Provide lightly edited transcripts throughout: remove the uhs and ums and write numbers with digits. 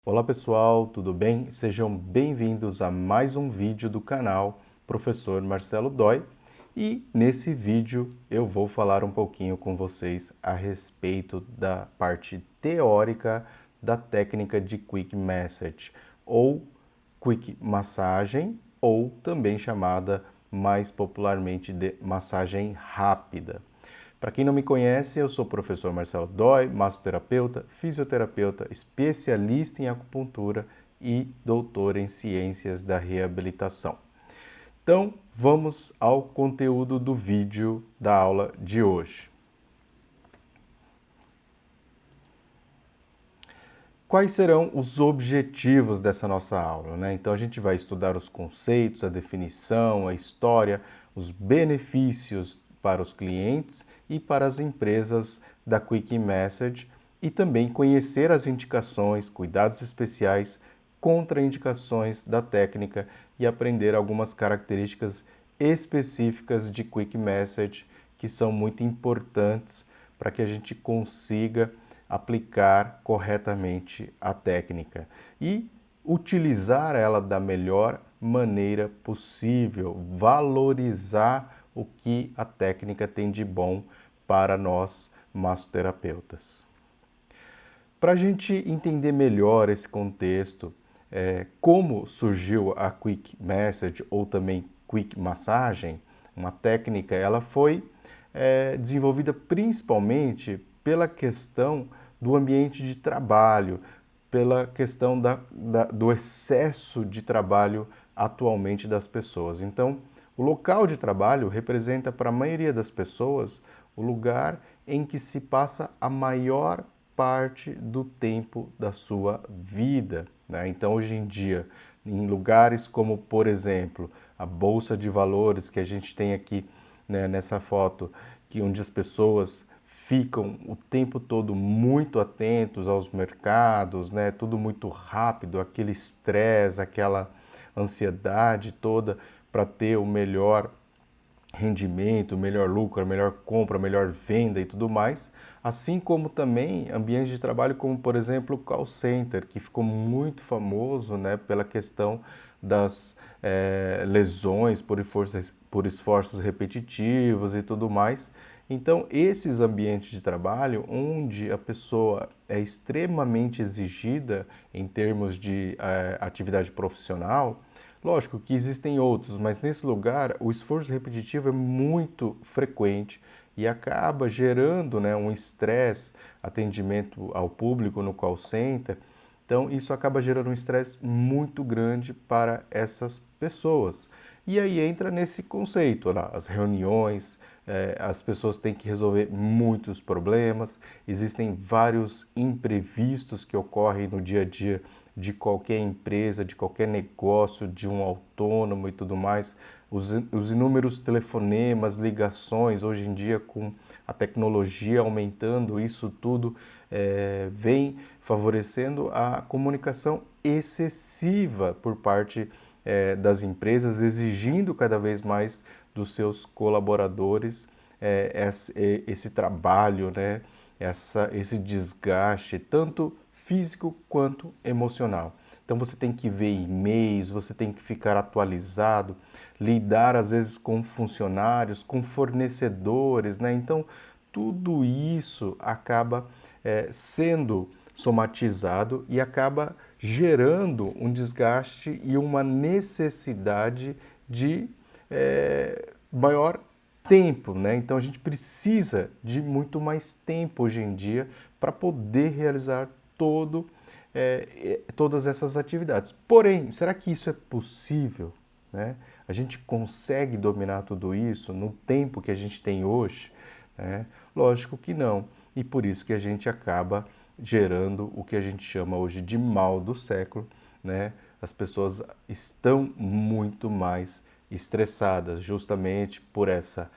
Olá pessoal, tudo bem? Sejam bem-vindos a mais um vídeo do canal Professor Marcelo Dói. E nesse vídeo eu vou falar um pouquinho com vocês a respeito da parte teórica da técnica de Quick Massage, ou Quick Massagem, ou também chamada mais popularmente de massagem rápida. Para quem não me conhece, eu sou o professor Marcelo Dói, massoterapeuta, fisioterapeuta, especialista em acupuntura e doutor em ciências da reabilitação. Então, vamos ao conteúdo do vídeo da aula de hoje. Quais serão os objetivos dessa nossa aula, né? Então, a gente vai estudar os conceitos, a definição, a história, os benefícios para os clientes e para as empresas da Quick Massage e também conhecer as indicações, cuidados especiais, contraindicações da técnica e aprender algumas características específicas de Quick Massage que são muito importantes para que a gente consiga aplicar corretamente a técnica e utilizar ela da melhor maneira possível, valorizar o que a técnica tem de bom para nós massoterapeutas. Para a gente entender melhor esse contexto, como surgiu a Quick Massage ou também Quick Massagem, uma técnica, ela foi desenvolvida principalmente pela questão do ambiente de trabalho, pela questão do excesso de trabalho atualmente das pessoas. Então, o local de trabalho representa para a maioria das pessoas o lugar em que se passa a maior parte do tempo da sua vida, né? Então, hoje em dia, em lugares como, por exemplo, a Bolsa de Valores que a gente tem aqui, né, nessa foto, onde as pessoas ficam o tempo todo muito atentos aos mercados, né? Tudo muito rápido, aquele estresse, aquela ansiedade toda para ter o melhor rendimento, o melhor lucro, a melhor compra, a melhor venda e tudo mais, assim como também ambientes de trabalho como, por exemplo, o call center, que ficou muito famoso, né, pela questão das lesões por esforços repetitivos e tudo mais. Então, esses ambientes de trabalho, onde a pessoa é extremamente exigida em termos de atividade profissional, lógico que existem outros, mas nesse lugar o esforço repetitivo é muito frequente e acaba gerando, né, um estresse, atendimento ao público no call center. Então, isso acaba gerando um estresse muito grande para essas pessoas. E aí entra nesse conceito, lá, as reuniões, as pessoas têm que resolver muitos problemas, existem vários imprevistos que ocorrem no dia a dia de qualquer empresa, de qualquer negócio, de um autônomo e tudo mais. Os inúmeros telefonemas, ligações, hoje em dia com a tecnologia aumentando, isso tudo vem favorecendo a comunicação excessiva por parte das empresas, exigindo cada vez mais dos seus colaboradores esse trabalho, né? Esse desgaste, tanto físico quanto emocional. Então você tem que ver e-mails, você tem que ficar atualizado, lidar às vezes com funcionários, com fornecedores, né? Então tudo isso acaba sendo somatizado e acaba gerando um desgaste e uma necessidade de maior tempo, né? Então a gente precisa de muito mais tempo hoje em dia para poder realizar todas essas atividades. Porém, será que isso é possível, né? A gente consegue dominar tudo isso no tempo que a gente tem hoje, né? Lógico que não. E por isso que a gente acaba gerando o que a gente chama hoje de mal do século, né? As pessoas estão muito mais estressadas justamente por essa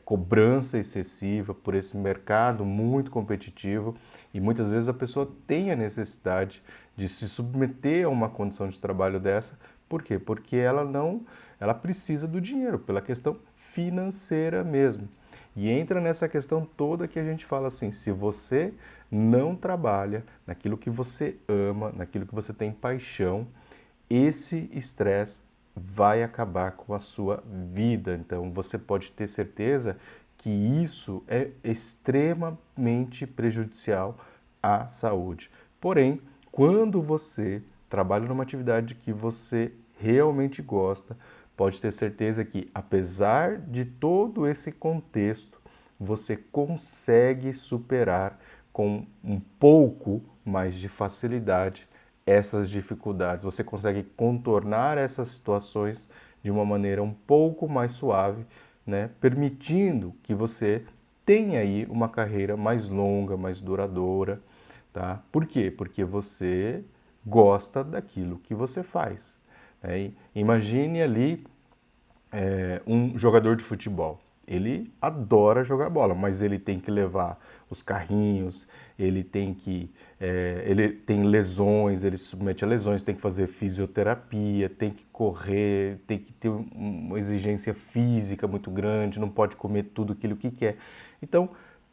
cobrança excessiva, por esse mercado muito competitivo, e muitas vezes a pessoa tem a necessidade de se submeter a uma condição de trabalho dessa. Por quê? Porque ela precisa do dinheiro, pela questão financeira mesmo. E entra nessa questão toda que a gente fala assim, se você não trabalha naquilo que você ama, naquilo que você tem paixão, esse estresse vai acabar com a sua vida. Então você pode ter certeza que isso é extremamente prejudicial à saúde. Porém, quando você trabalha numa atividade que você realmente gosta, pode ter certeza que, apesar de todo esse contexto, você consegue superar com um pouco mais de facilidade essas dificuldades. Você consegue contornar essas situações de uma maneira um pouco mais suave, né? Permitindo que você tenha aí uma carreira mais longa, mais duradoura, tá? Por quê? Porque você gosta daquilo que você faz, né? Imagine ali um jogador de futebol. Ele adora jogar bola, mas ele tem que levar os carrinhos, ele tem lesões, ele se submete a lesões, tem que fazer fisioterapia, tem que correr, tem que ter uma exigência física muito grande, não pode comer tudo aquilo que quer. Então,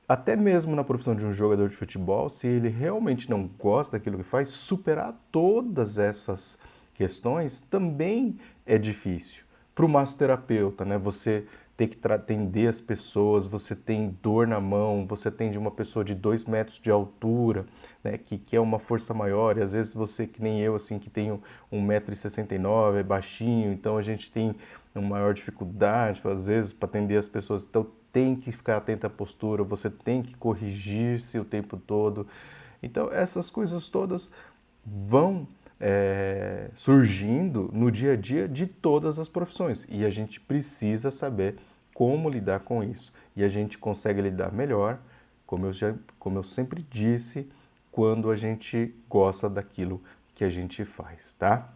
até mesmo na profissão de um jogador de futebol, se ele realmente não gosta daquilo que faz, superar todas essas questões também é difícil. Para o massoterapeuta, né? Você tem que atender as pessoas, você tem dor na mão, você atende uma pessoa de 2 metros de altura, né? Que quer uma força maior, e às vezes você, que nem eu, assim, que tenho 1,69 m, é baixinho, então a gente tem uma maior dificuldade, às vezes, para atender as pessoas. Então tem que ficar atento à postura, você tem que corrigir-se o tempo todo. Então essas coisas todas vão surgindo no dia a dia de todas as profissões e a gente precisa saber como lidar com isso. E a gente consegue lidar melhor, como eu sempre disse, quando a gente gosta daquilo que a gente faz, tá?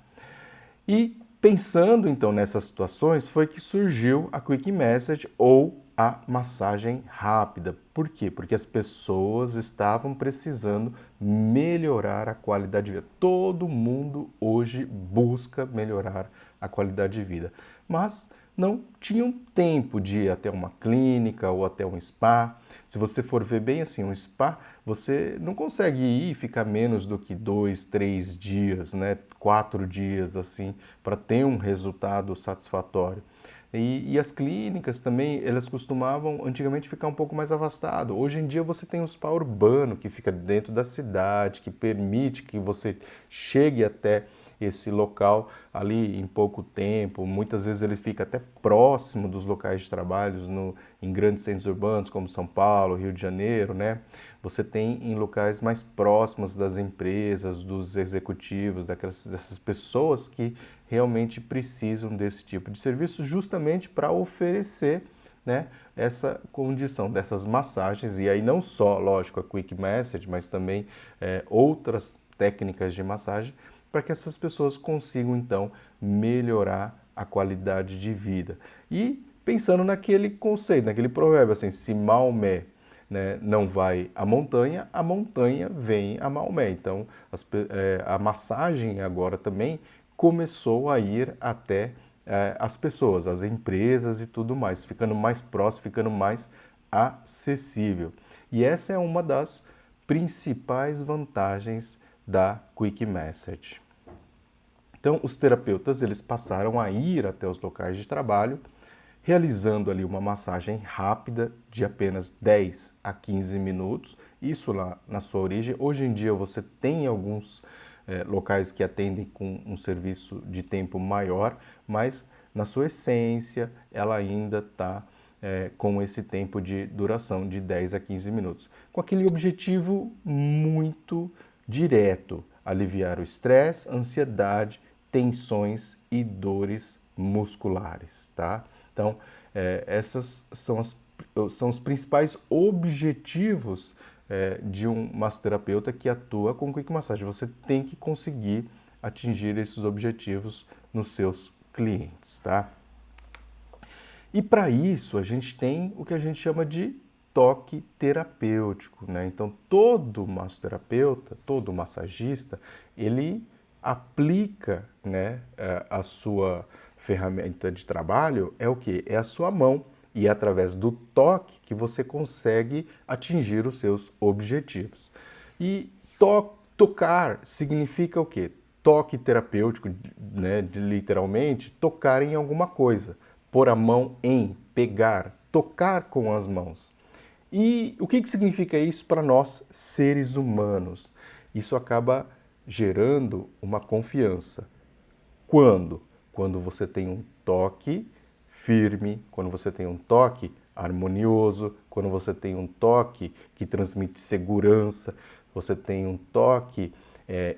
E pensando então nessas situações, foi que surgiu a Quick Massage ou a massagem rápida. Por quê? Porque as pessoas estavam precisando melhorar a qualidade de vida. Todo mundo hoje busca melhorar a qualidade de vida, mas não tinham tempo de ir até uma clínica ou até um spa. Se você for ver bem assim, um spa, você não consegue ir e ficar menos do que 2, 3 dias, né? 4 dias assim, para ter um resultado satisfatório. E as clínicas também, elas costumavam antigamente ficar um pouco mais afastado. Hoje em dia você tem um spa urbano que fica dentro da cidade, que permite que você chegue até esse local ali em pouco tempo. Muitas vezes ele fica até próximo dos locais de trabalho em grandes centros urbanos como São Paulo, Rio de Janeiro, né? Você tem em locais mais próximos das empresas, dos executivos, dessas pessoas que realmente precisam desse tipo de serviço, justamente para oferecer, né, essa condição dessas massagens. E aí não só, lógico, a Quick Massage, mas também outras técnicas de massagem, para que essas pessoas consigam então melhorar a qualidade de vida. E pensando naquele conceito, naquele provérbio assim, se Maomé, né, não vai à montanha, a montanha vem a Maomé. Então a massagem agora também começou a ir até as pessoas, as empresas e tudo mais, ficando mais próximo, ficando mais acessível. E essa é uma das principais vantagens da Quick Massage. Então, os terapeutas eles passaram a ir até os locais de trabalho, realizando ali uma massagem rápida de apenas 10 a 15 minutos, isso lá na sua origem. Hoje em dia você tem alguns locais que atendem com um serviço de tempo maior, mas na sua essência ela ainda está com esse tempo de duração de 10 a 15 minutos, com aquele objetivo muito direto: aliviar o estresse, ansiedade, tensões e dores musculares, tá? Então, essas são os principais objetivos de um massoterapeuta que atua com Quick Massage. Você tem que conseguir atingir esses objetivos nos seus clientes, tá? E para isso, a gente tem o que a gente chama de toque terapêutico, né? Então, todo massoterapeuta, todo massagista, ele aplica, né, a sua ferramenta de trabalho, é o quê? É a sua mão. E é através do toque que você consegue atingir os seus objetivos. E tocar significa o quê? Toque terapêutico, né, literalmente, tocar em alguma coisa. Pôr a mão em, pegar, tocar com as mãos. E o que significa isso para nós, seres humanos? Isso acaba gerando uma confiança. Quando? Quando você tem um toque firme, quando você tem um toque harmonioso, quando você tem um toque que transmite segurança, você tem um toque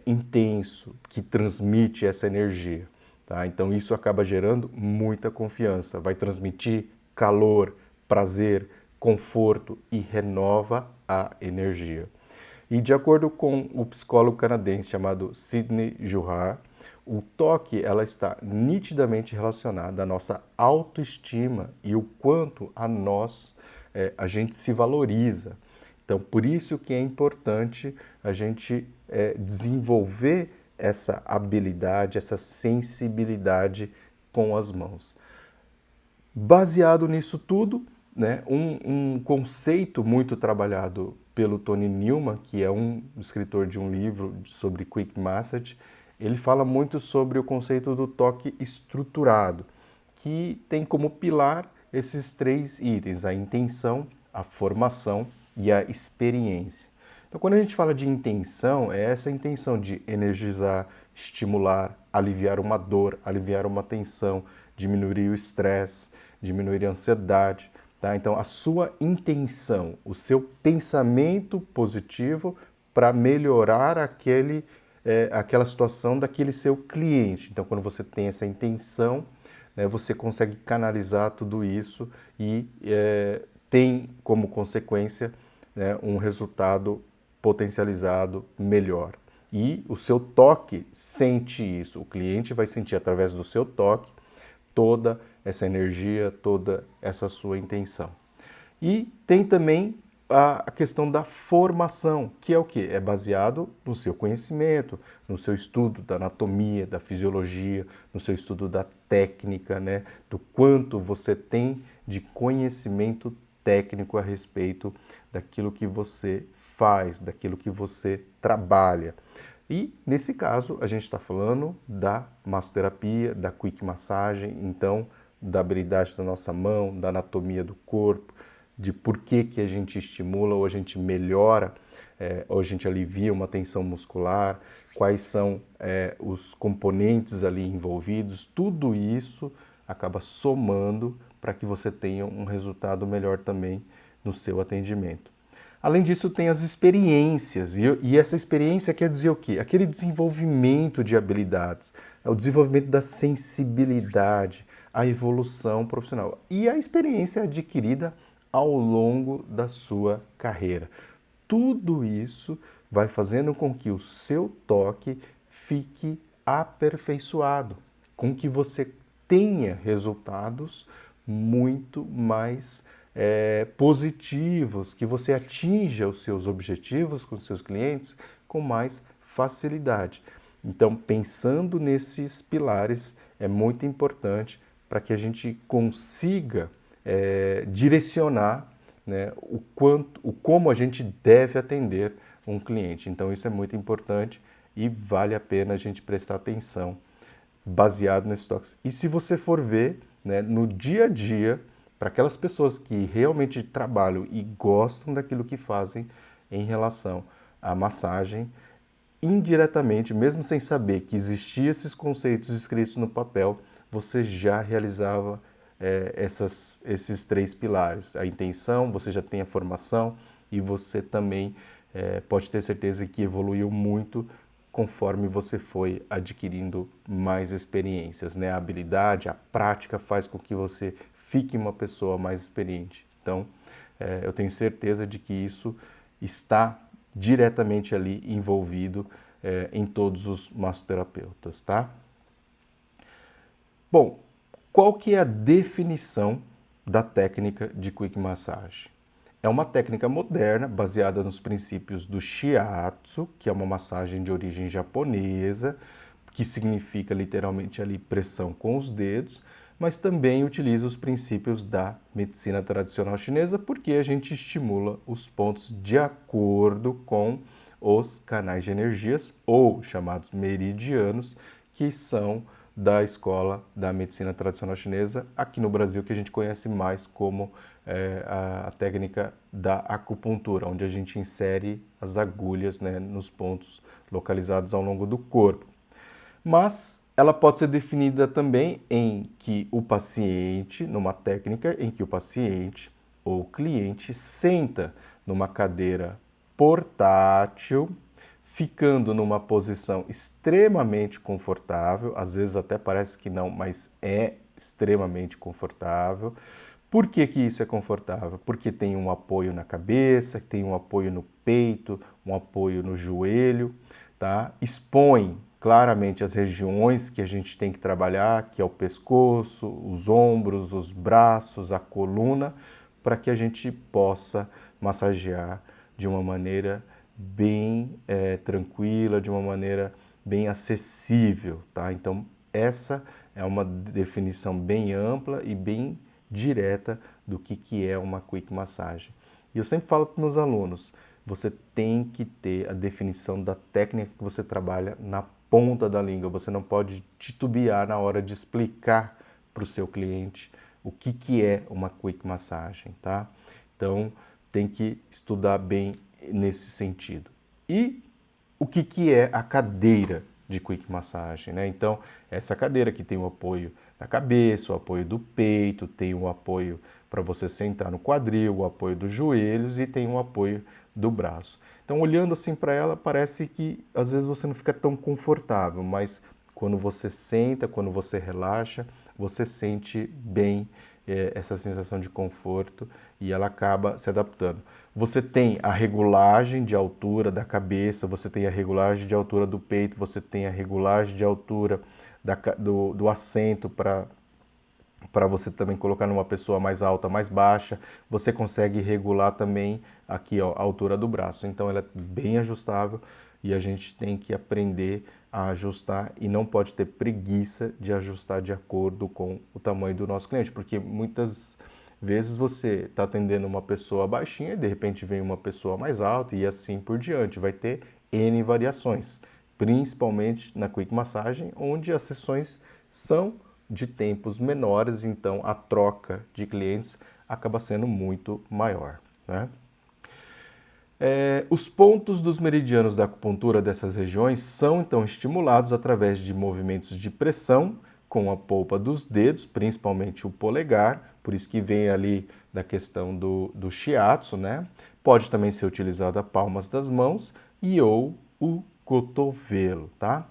intenso, que transmite essa energia. Tá? Então isso acaba gerando muita confiança, vai transmitir calor, prazer, conforto e renova a energia. E de acordo com o psicólogo canadense chamado Sidney Juhar, o toque ela está nitidamente relacionada à nossa autoestima e o quanto a gente se valoriza. Então, por isso que é importante a gente desenvolver essa habilidade, essa sensibilidade com as mãos. Baseado nisso tudo, né, um conceito muito trabalhado pelo Tony Newman, que é um escritor de um livro sobre Quick Massage, ele fala muito sobre o conceito do toque estruturado, que tem como pilar esses três itens: a intenção, a formação e a experiência. Então, quando a gente fala de intenção, é essa intenção de energizar, estimular, aliviar uma dor, aliviar uma tensão, diminuir o estresse, diminuir a ansiedade. Tá? Então, a sua intenção, o seu pensamento positivo para melhorar aquela situação daquele seu cliente. Então, quando você tem essa intenção, né, você consegue canalizar tudo isso e tem como consequência, né, um resultado potencializado melhor. E o seu toque sente isso, o cliente vai sentir através do seu toque toda essa energia, toda essa sua intenção. E tem também a questão da formação, que é o quê? É baseado no seu conhecimento, no seu estudo da anatomia, da fisiologia, no seu estudo da técnica, né? Do quanto você tem de conhecimento técnico a respeito daquilo que você faz, daquilo que você trabalha. E, nesse caso, a gente está falando da massoterapia, da quick massagem, então, da habilidade da nossa mão, da anatomia do corpo, de por que a gente estimula ou a gente melhora, ou a gente alivia uma tensão muscular, quais são os componentes ali envolvidos, tudo isso acaba somando para que você tenha um resultado melhor também no seu atendimento. Além disso, tem as experiências, e essa experiência quer dizer o quê? Aquele desenvolvimento de habilidades, o desenvolvimento da sensibilidade, a evolução profissional e a experiência adquirida ao longo da sua carreira. Tudo isso vai fazendo com que o seu toque fique aperfeiçoado, com que você tenha resultados muito mais positivos, que você atinja os seus objetivos com os seus clientes com mais facilidade. Então, pensando nesses pilares, é muito importante para que a gente consiga direcionar, né, como a gente deve atender um cliente. Então, isso é muito importante e vale a pena a gente prestar atenção baseado nesses toques. E se você for ver, né, no dia a dia, para aquelas pessoas que realmente trabalham e gostam daquilo que fazem em relação à massagem, indiretamente, mesmo sem saber que existiam esses conceitos escritos no papel, você já realizava esses três pilares. A intenção, você já tem a formação e você também pode ter certeza que evoluiu muito conforme você foi adquirindo mais experiências, né? A habilidade, a prática faz com que você fique uma pessoa mais experiente. Então, eu tenho certeza de que isso está diretamente ali envolvido em todos os massoterapeutas, tá? Bom, qual que é a definição da técnica de Quick Massage? É uma técnica moderna baseada nos princípios do Shiatsu, que é uma massagem de origem japonesa, que significa literalmente ali pressão com os dedos, mas também utiliza os princípios da medicina tradicional chinesa, porque a gente estimula os pontos de acordo com os canais de energias, ou chamados meridianos, que são da escola da medicina tradicional chinesa, aqui no Brasil, que a gente conhece mais como a técnica da acupuntura, onde a gente insere as agulhas, né, nos pontos localizados ao longo do corpo. Mas ela pode ser definida também em que o paciente, numa técnica em que o paciente ou cliente senta numa cadeira portátil, ficando numa posição extremamente confortável, às vezes até parece que não, mas é extremamente confortável. Por que que isso é confortável? Porque tem um apoio na cabeça, tem um apoio no peito, um apoio no joelho, tá? Expõe claramente as regiões que a gente tem que trabalhar, que é o pescoço, os ombros, os braços, a coluna, para que a gente possa massagear de uma maneira bem tranquila, de uma maneira bem acessível, tá? Então, essa é uma definição bem ampla e bem direta do que é uma quick massagem. E eu sempre falo para meus alunos, você tem que ter a definição da técnica que você trabalha na ponta da língua. Você não pode titubear na hora de explicar para o seu cliente o que é uma quick massagem, tá? Então, tem que estudar bem nesse sentido. E o que é a cadeira de quick massagem, né? Então, essa cadeira que tem o apoio na cabeça, o apoio do peito, tem o apoio para você sentar no quadril, o apoio dos joelhos e tem o apoio do braço. Então, olhando assim para ela, parece que às vezes você não fica tão confortável, mas quando você senta, quando você relaxa, você sente bem essa sensação de conforto e ela acaba se adaptando. Você tem a regulagem de altura da cabeça, você tem a regulagem de altura do peito, você tem a regulagem de altura do assento para você também colocar numa pessoa mais alta, mais baixa. Você consegue regular também aqui, ó, a altura do braço. Então ela é bem ajustável e a gente tem que aprender a ajustar e não pode ter preguiça de ajustar de acordo com o tamanho do nosso cliente, porque muitas vezes você está atendendo uma pessoa baixinha e de repente vem uma pessoa mais alta e assim por diante. Vai ter N variações, principalmente na quick massagem, onde as sessões são de tempos menores, então a troca de clientes acaba sendo muito maior, né? Os pontos dos meridianos da acupuntura dessas regiões são então estimulados através de movimentos de pressão com a polpa dos dedos, principalmente o polegar, por isso que vem ali da questão do shiatsu, né? Pode também ser utilizada palmas das mãos e ou o cotovelo, tá?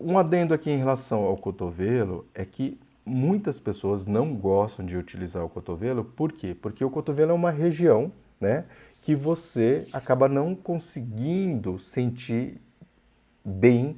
Um adendo aqui em relação ao cotovelo é que muitas pessoas não gostam de utilizar o cotovelo, por quê? Porque o cotovelo é uma região, né, que você acaba não conseguindo sentir bem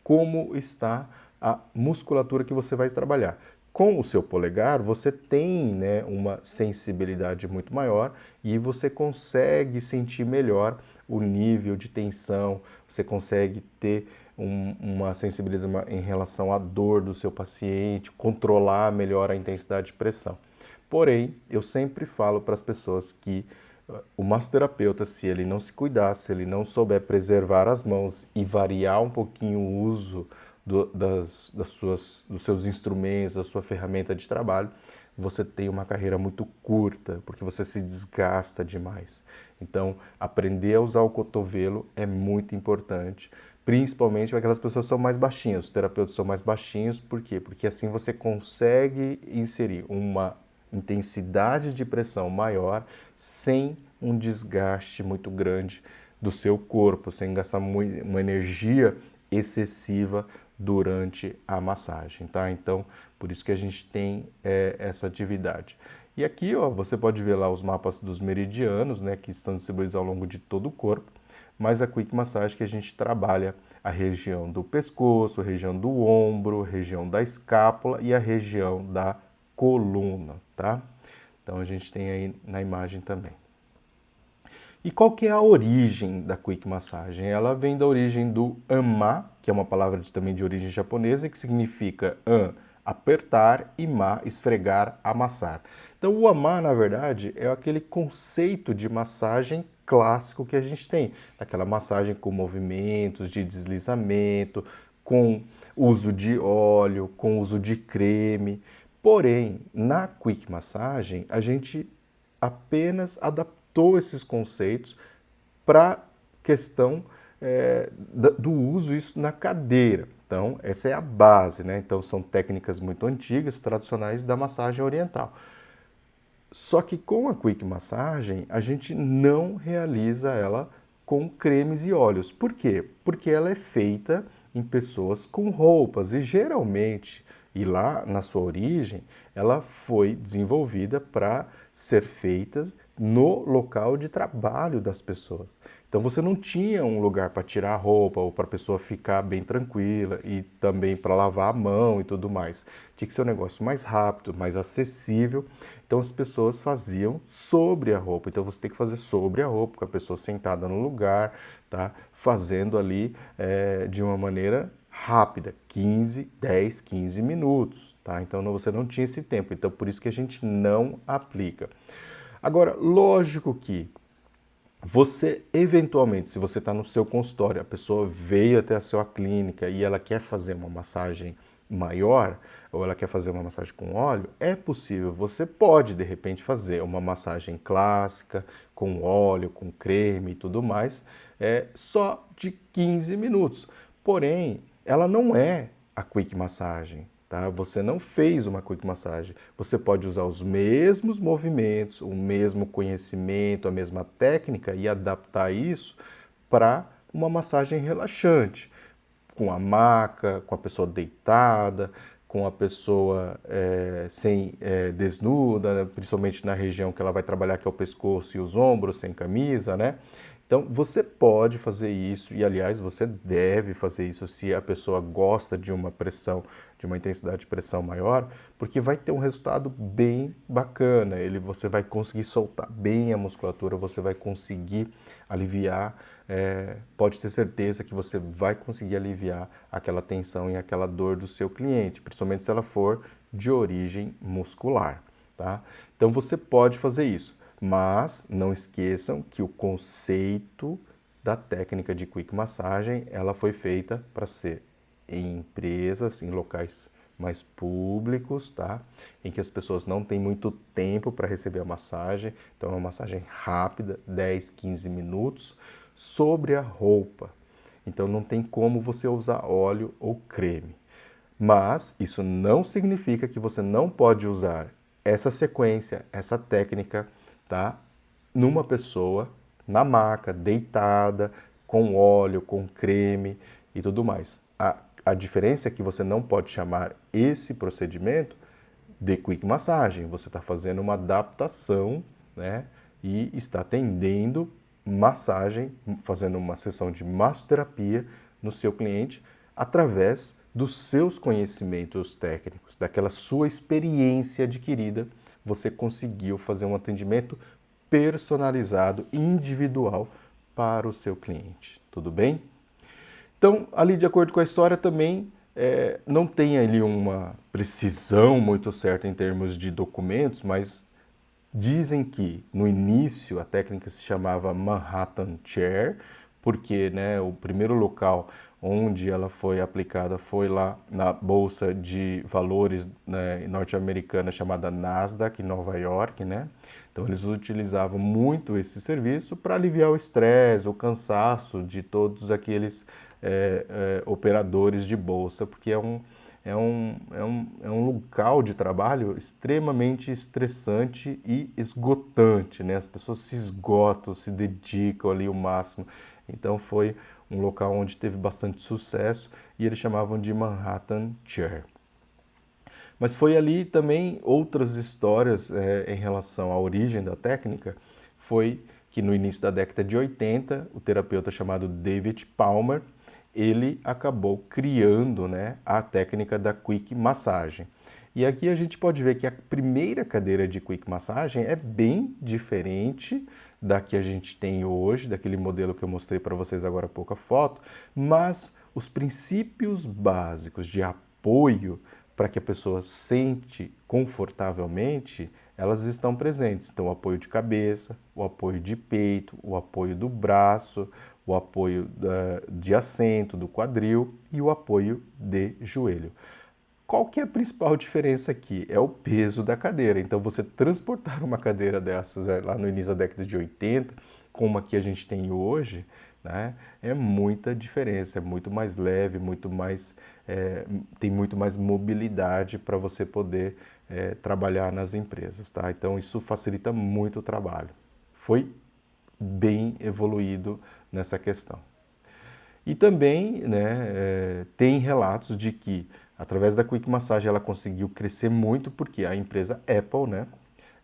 como está a musculatura que você vai trabalhar. Com o seu polegar, você tem, né, uma sensibilidade muito maior e você consegue sentir melhor o nível de tensão, você consegue ter uma sensibilidade em relação à dor do seu paciente, controlar melhor a intensidade de pressão. Porém, eu sempre falo para as pessoas que o massoterapeuta, se ele não se cuidar, se ele não souber preservar as mãos e variar um pouquinho o uso dos seus instrumentos, da sua ferramenta de trabalho, você tem uma carreira muito curta, porque você se desgasta demais. Então, aprender a usar o cotovelo é muito importante, principalmente para aquelas pessoas que são mais baixinhas. Os terapeutas são mais baixinhos, por quê? Porque assim você consegue inserir uma intensidade de pressão maior sem um desgaste muito grande do seu corpo, sem gastar uma energia excessiva durante a massagem, tá? Então, por isso que a gente tem essa atividade. E aqui, ó, você pode ver lá os mapas dos meridianos, né, que estão distribuídos ao longo de todo o corpo, mas a quick massagem que a gente trabalha a região do pescoço, a região do ombro, a região da escápula e a região da coluna, tá? Então a gente tem aí na imagem também. E qual que é a origem da quick massagem? Ela vem da origem do ama, que é uma palavra também de origem japonesa, que significa apertar, e ma, esfregar, amassar. Então o ama, na verdade, é aquele conceito de massagem clássico que a gente tem, aquela massagem com movimentos de deslizamento, com uso de óleo, com uso de creme. Porém, na Quick Massagem, a gente apenas adaptou esses conceitos para a questão do uso isso na cadeira. Então, essa é a base, né? Então, são técnicas muito antigas, tradicionais da massagem oriental. Só que com a Quick Massagem, a gente não realiza ela com cremes e óleos. Por quê? Porque ela é feita em pessoas com roupas e geralmente, e lá na sua origem, ela foi desenvolvida para ser feita no local de trabalho das pessoas. Então você não tinha um lugar para tirar a roupa ou para a pessoa ficar bem tranquila e também para lavar a mão e tudo mais. Tinha que ser um negócio mais rápido, mais acessível. Então as pessoas faziam sobre a roupa. Então você tem que fazer sobre a roupa, com a pessoa sentada no lugar, tá? Fazendo ali de uma maneira rápida, 10, 15 minutos, tá? Então você não tinha esse tempo. Então por isso que a gente não aplica. Agora, lógico que você, eventualmente, se você está no seu consultório, a pessoa veio até a sua clínica e ela quer fazer uma massagem maior, ou ela quer fazer uma massagem com óleo, é possível. Você pode, de repente, fazer uma massagem clássica, com óleo, com creme e tudo mais, só de 15 minutos. Porém, ela não é a Quick Massagem. Tá? Você não fez uma Quick Massagem. Você pode usar os mesmos movimentos, o mesmo conhecimento, a mesma técnica e adaptar isso para uma massagem relaxante, com a maca, com a pessoa deitada, com a pessoa desnuda, né? Principalmente na região que ela vai trabalhar, que é o pescoço e os ombros, sem camisa, né? Então, você pode fazer isso e, aliás, você deve fazer isso se a pessoa gosta de uma pressão, de uma intensidade de pressão maior, porque vai ter um resultado bem bacana. Você vai conseguir soltar bem a musculatura, você vai conseguir aliviar, pode ter certeza que você vai conseguir aliviar aquela tensão e aquela dor do seu cliente, principalmente se ela for de origem muscular, tá? Então, você pode fazer isso. Mas não esqueçam que o conceito da técnica de Quick Massagem, ela foi feita para ser em empresas, em locais mais públicos, tá? Em que as pessoas não têm muito tempo para receber a massagem. Então é uma massagem rápida, 10, 15 minutos, sobre a roupa. Então não tem como você usar óleo ou creme. Mas isso não significa que você não pode usar essa sequência, essa técnica, tá? Numa pessoa, na maca, deitada, com óleo, com creme e tudo mais. A diferença é que você não pode chamar esse procedimento de Quick Massagem. Você está fazendo uma adaptação, né? E está atendendo massagem, fazendo uma sessão de massoterapia no seu cliente através dos seus conhecimentos técnicos, daquela sua experiência adquirida. Você conseguiu fazer um atendimento personalizado, individual para o seu cliente. Tudo bem? Então, ali de acordo com a história também, não tem ali uma precisão muito certa em termos de documentos, mas dizem que no início a técnica se chamava Manhattan Chair, porque né, o primeiro local onde ela foi aplicada foi lá na Bolsa de Valores, né, norte-americana chamada Nasdaq, em Nova York, né? Então eles utilizavam muito esse serviço para aliviar o estresse, o cansaço de todos aqueles operadores de bolsa, porque é um local de trabalho extremamente estressante e esgotante, né? As pessoas se esgotam, se dedicam ali o máximo. Então foi um local onde teve bastante sucesso e eles chamavam de Manhattan Chair. Mas foi ali também outras histórias em relação à origem da técnica, foi que no início da década de 80, o terapeuta chamado David Palmer, ele acabou criando, né, a técnica da Quick Massagem. E aqui a gente pode ver que a primeira cadeira de Quick Massagem é bem diferente da que a gente tem hoje, daquele modelo que eu mostrei para vocês agora há pouco a foto, mas os princípios básicos de apoio para que a pessoa sente confortavelmente, elas estão presentes. Então, o apoio de cabeça, o apoio de peito, o apoio do braço, o apoio de assento, do quadril e o apoio de joelho. Qual que é a principal diferença aqui? É o peso da cadeira. Então, você transportar uma cadeira dessas lá no início da década de 80, como a que a gente tem hoje, né, é muita diferença, é muito mais leve, tem muito mais mobilidade para você poder trabalhar nas empresas, tá? Então, isso facilita muito o trabalho. Foi bem evoluído nessa questão. E também, né, tem relatos de que, através da Quick Massage, ela conseguiu crescer muito, porque a empresa Apple, né,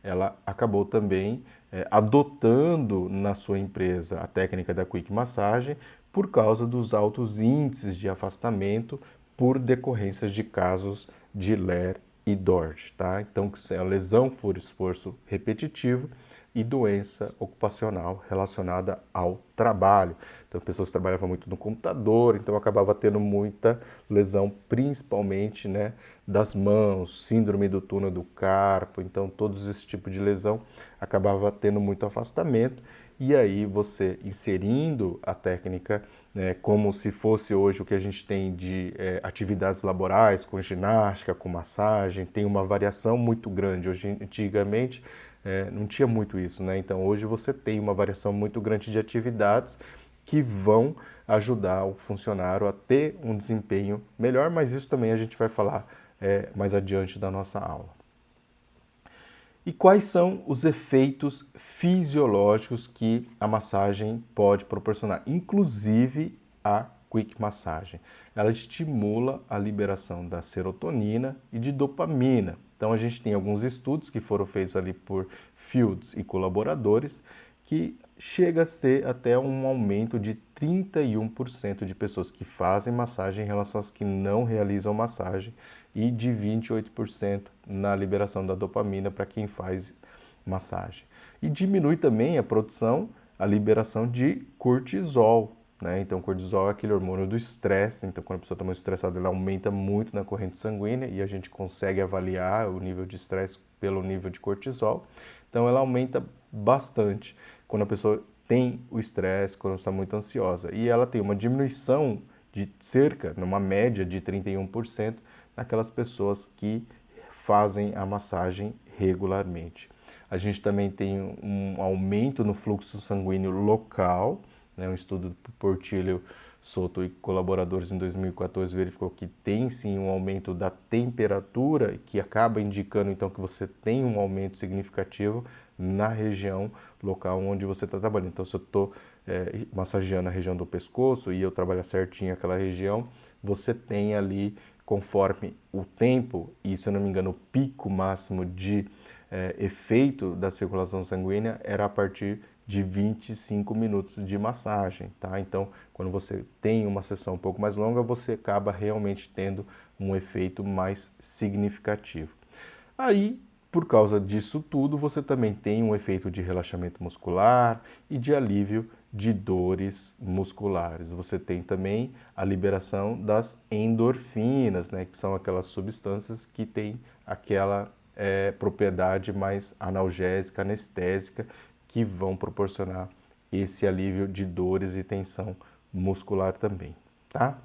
ela acabou também adotando na sua empresa a técnica da Quick Massage por causa dos altos índices de afastamento por decorrências de casos de Ler e Dort, tá? Então, se a lesão for esforço repetitivo e doença ocupacional relacionada ao trabalho. Então, pessoas que trabalhavam muito no computador, então acabava tendo muita lesão, principalmente, né, das mãos, síndrome do túnel do carpo, então todos esse tipo de lesão acabava tendo muito afastamento. E aí você inserindo a técnica, né, como se fosse hoje o que a gente tem de atividades laborais, com ginástica, com massagem, tem uma variação muito grande. Hoje, antigamente, não tinha muito isso, né? Então hoje você tem uma variação muito grande de atividades que vão ajudar o funcionário a ter um desempenho melhor, mas isso também a gente vai falar mais adiante da nossa aula. E quais são os efeitos fisiológicos que a massagem pode proporcionar? Inclusive a Quick Massagem. Ela estimula a liberação da serotonina e de dopamina. Então a gente tem alguns estudos que foram feitos ali por Fields e colaboradores que chega a ser até um aumento de 31% de pessoas que fazem massagem em relação às que não realizam massagem e de 28% na liberação da dopamina para quem faz massagem. E diminui também a produção, a liberação de cortisol, né? Então, cortisol é aquele hormônio do estresse. Então, quando a pessoa está muito estressada, ela aumenta muito na corrente sanguínea e a gente consegue avaliar o nível de estresse pelo nível de cortisol. Então, ela aumenta bastante quando a pessoa tem o estresse, quando está muito ansiosa. E ela tem uma diminuição de cerca, numa média de 31%, naquelas pessoas que fazem a massagem regularmente. A gente também tem um aumento no fluxo sanguíneo local, né? Um estudo do Portillo, Soto e colaboradores em 2014 verificou que tem sim um aumento da temperatura, que acaba indicando então que você tem um aumento significativo na região local onde você está trabalhando. Então, se eu estou massageando a região do pescoço e eu trabalhar certinho aquela região, você tem ali, conforme o tempo, e se eu não me engano, o pico máximo de efeito da circulação sanguínea era a partir de 25 minutos de massagem, tá? Então, quando você tem uma sessão um pouco mais longa, você acaba realmente tendo um efeito mais significativo. Aí, por causa disso tudo, você também tem um efeito de relaxamento muscular e de alívio de dores musculares. Você tem também a liberação das endorfinas, né, que são aquelas substâncias que têm aquela propriedade mais analgésica, anestésica, que vão proporcionar esse alívio de dores e tensão muscular também, tá?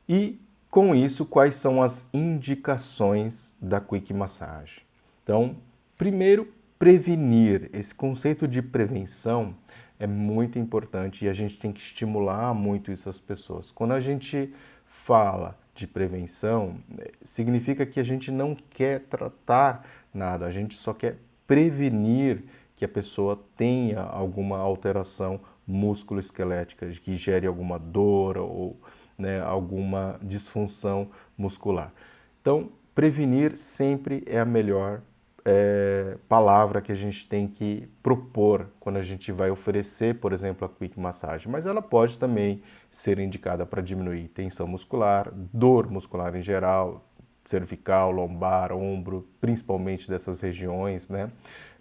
E com isso, quais são as indicações da Quick Massage? Então, primeiro, prevenir. Esse conceito de prevenção é muito importante e a gente tem que estimular muito isso às pessoas. Quando a gente fala de prevenção, significa que a gente não quer tratar nada, a gente só quer prevenir que a pessoa tenha alguma alteração músculo-esquelética, que gere alguma dor ou alguma disfunção muscular. Então, prevenir sempre é a melhor palavra que a gente tem que propor quando a gente vai oferecer, por exemplo, a Quick Massage. Mas ela pode também ser indicada para diminuir tensão muscular, dor muscular em geral, cervical, lombar, ombro, principalmente dessas regiões, né?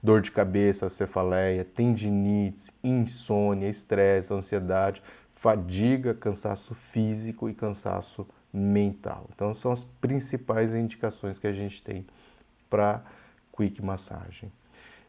Dor de cabeça, cefaleia, tendinites, insônia, estresse, ansiedade, fadiga, cansaço físico e cansaço mental. Então, são as principais indicações que a gente tem para quick massagem.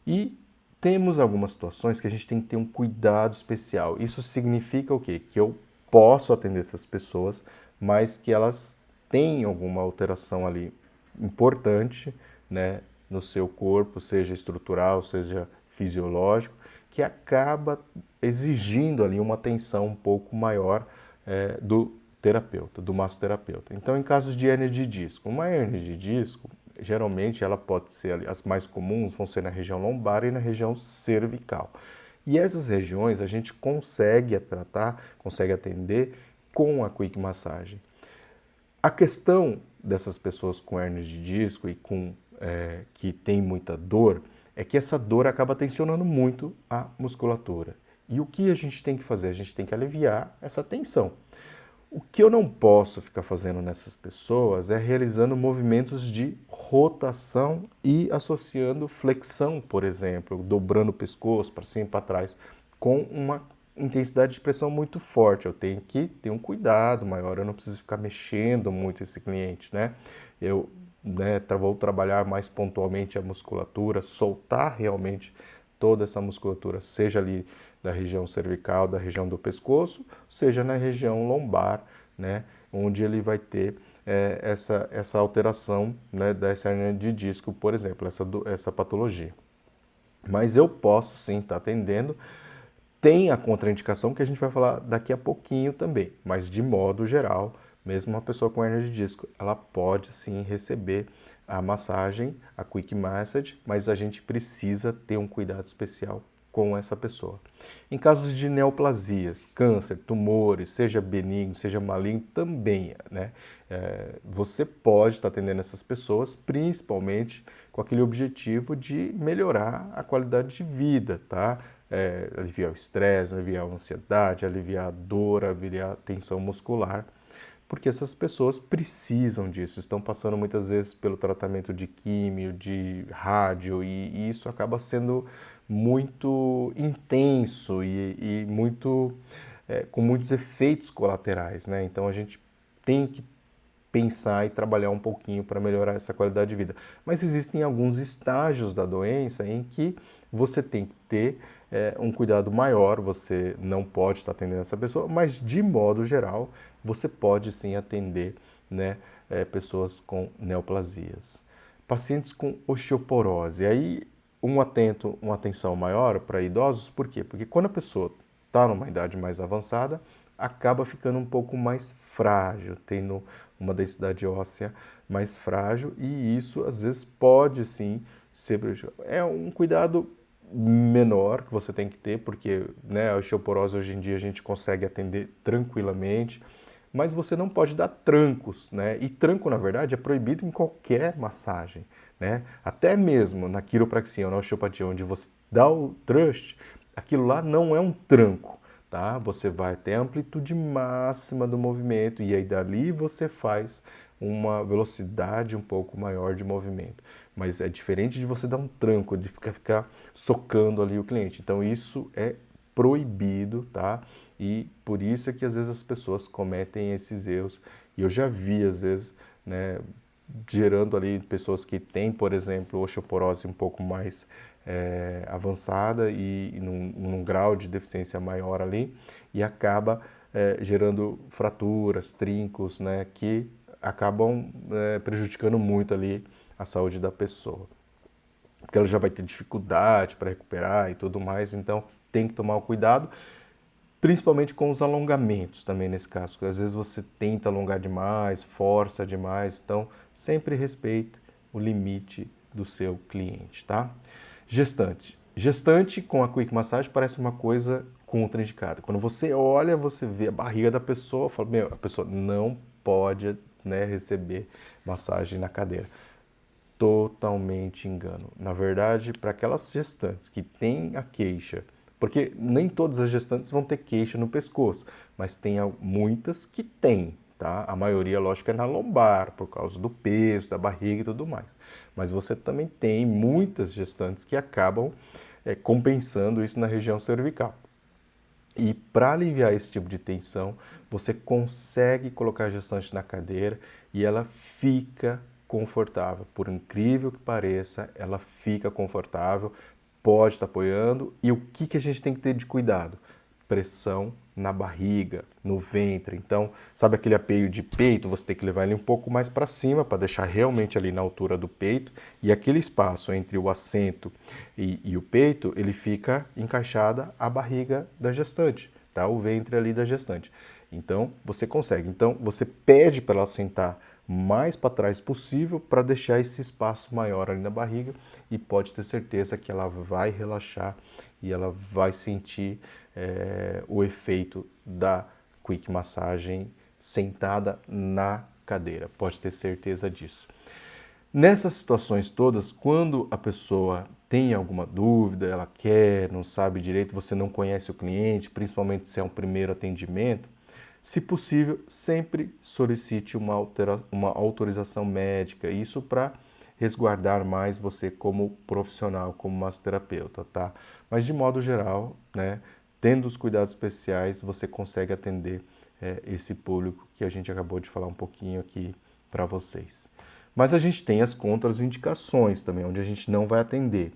E temos algumas situações que a gente tem que ter um cuidado especial. Isso significa o quê? Que eu posso atender essas pessoas, mas que elas têm alguma alteração ali importante, né, no seu corpo, seja estrutural, seja fisiológico, que acaba exigindo ali uma atenção um pouco maior do terapeuta, do massoterapeuta. Então, em casos de hérnia de disco, uma hérnia de disco, geralmente ela pode ser, as mais comuns vão ser na região lombar e na região cervical. E essas regiões a gente consegue tratar, consegue atender com a quick massagem. A questão dessas pessoas com hérnia de disco e que tem muita dor é que essa dor acaba tensionando muito a musculatura. E o que a gente tem que fazer? A gente tem que aliviar essa tensão. O que eu não posso ficar fazendo nessas pessoas é realizando movimentos de rotação e associando flexão, por exemplo, dobrando o pescoço para cima e para trás, com uma intensidade de pressão muito forte. Eu tenho que ter um cuidado maior, eu não preciso ficar mexendo muito esse cliente, né? Eu vou trabalhar mais pontualmente a musculatura, soltar realmente toda essa musculatura, seja ali da região cervical, da região do pescoço, seja na região lombar, né, onde ele vai ter essa alteração, né, dessa hérnia de disco, por exemplo, essa patologia. Mas eu posso sim estar atendendo. Tem a contraindicação que a gente vai falar daqui a pouquinho também, mas de modo geral, mesmo uma pessoa com hérnia de disco, ela pode sim receber a massagem, a quick massage, mas a gente precisa ter um cuidado especial com essa pessoa. Em casos de neoplasias, câncer, tumores, seja benigno, seja maligno, também, né? Você pode estar atendendo essas pessoas, principalmente com aquele objetivo de melhorar a qualidade de vida, tá? Aliviar o estresse, aliviar a ansiedade, aliviar a dor, aliviar a tensão muscular, porque essas pessoas precisam disso, estão passando muitas vezes pelo tratamento de químio, de rádio, e isso acaba sendo muito intenso e muito, com muitos efeitos colaterais, né? Então a gente tem que pensar e trabalhar um pouquinho para melhorar essa qualidade de vida. Mas existem alguns estágios da doença em que você tem que ter um cuidado maior, você não pode estar atendendo essa pessoa, mas de modo geral você pode sim atender, né, pessoas com neoplasias. Pacientes com osteoporose, aí uma atenção maior para idosos, por quê? Porque quando a pessoa está numa idade mais avançada, acaba ficando um pouco mais frágil, tendo uma densidade óssea mais frágil, e isso às vezes pode sim ser prejudicial. É um cuidado menor que você tem que ter, porque, né, a osteoporose hoje em dia a gente consegue atender tranquilamente, mas você não pode dar trancos, né? E tranco, na verdade, é proibido em qualquer massagem, né? Até mesmo na quiropraxia ou na osteopatia, onde você dá o thrust, aquilo lá não é um tranco, tá? Você vai até a amplitude máxima do movimento e aí dali você faz uma velocidade um pouco maior de movimento. Mas é diferente de você dar um tranco, de ficar socando ali o cliente. Então isso é proibido, tá? E por isso é que às vezes as pessoas cometem esses erros. E eu já vi, às vezes, né, gerando ali pessoas que têm, por exemplo, osteoporose um pouco mais avançada e num grau de deficiência maior ali, e acaba gerando fraturas, trincos, né, que acabam prejudicando muito ali a saúde da pessoa. Porque ela já vai ter dificuldade para recuperar e tudo mais, então tem que tomar o cuidado. Principalmente com os alongamentos também nesse caso, porque às vezes você tenta alongar demais, força demais, então sempre respeite o limite do seu cliente, tá? Gestante. Gestante com a quick massage parece uma coisa contraindicada. Quando você olha, você vê a barriga da pessoa, fala, meu, a pessoa não pode, né, receber massagem na cadeira. Totalmente engano. Na verdade, para aquelas gestantes que têm a queixa, porque nem todas as gestantes vão ter queixa no pescoço, mas tem muitas que têm, tá? A maioria, lógico, é na lombar, por causa do peso, da barriga e tudo mais. Mas você também tem muitas gestantes que acabam compensando isso na região cervical. E para aliviar esse tipo de tensão, você consegue colocar a gestante na cadeira e ela fica confortável. Por incrível que pareça, ela fica confortável, pode estar apoiando. E o que a gente tem que ter de cuidado? Pressão na barriga, no ventre. Então, sabe aquele apeio de peito? Você tem que levar ele um pouco mais para cima para deixar realmente ali na altura do peito. E aquele espaço entre o assento e o peito, ele fica encaixada a barriga da gestante, tá? O ventre ali da gestante. Então, você consegue. Então, você pede para ela sentar mais para trás possível para deixar esse espaço maior ali na barriga e pode ter certeza que ela vai relaxar e ela vai sentir o efeito da Quick Massagem sentada na cadeira. Pode ter certeza disso. Nessas situações todas, quando a pessoa tem alguma dúvida, ela quer, não sabe direito, você não conhece o cliente, principalmente se é um primeiro atendimento, se possível, sempre solicite uma autorização médica, isso para resguardar mais você como profissional, como massoterapeuta, tá? Mas de modo geral, né, tendo os cuidados especiais, você consegue atender esse público que a gente acabou de falar um pouquinho aqui para vocês. Mas a gente tem as contraindicações também, onde a gente não vai atender.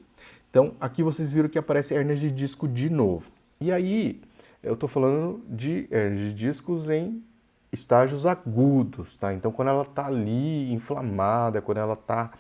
Então, aqui vocês viram que aparece hérnia de disco de novo. E aí, eu estou falando de hérnia de discos em estágios agudos, tá? Então, quando ela está ali inflamada, quando ela está,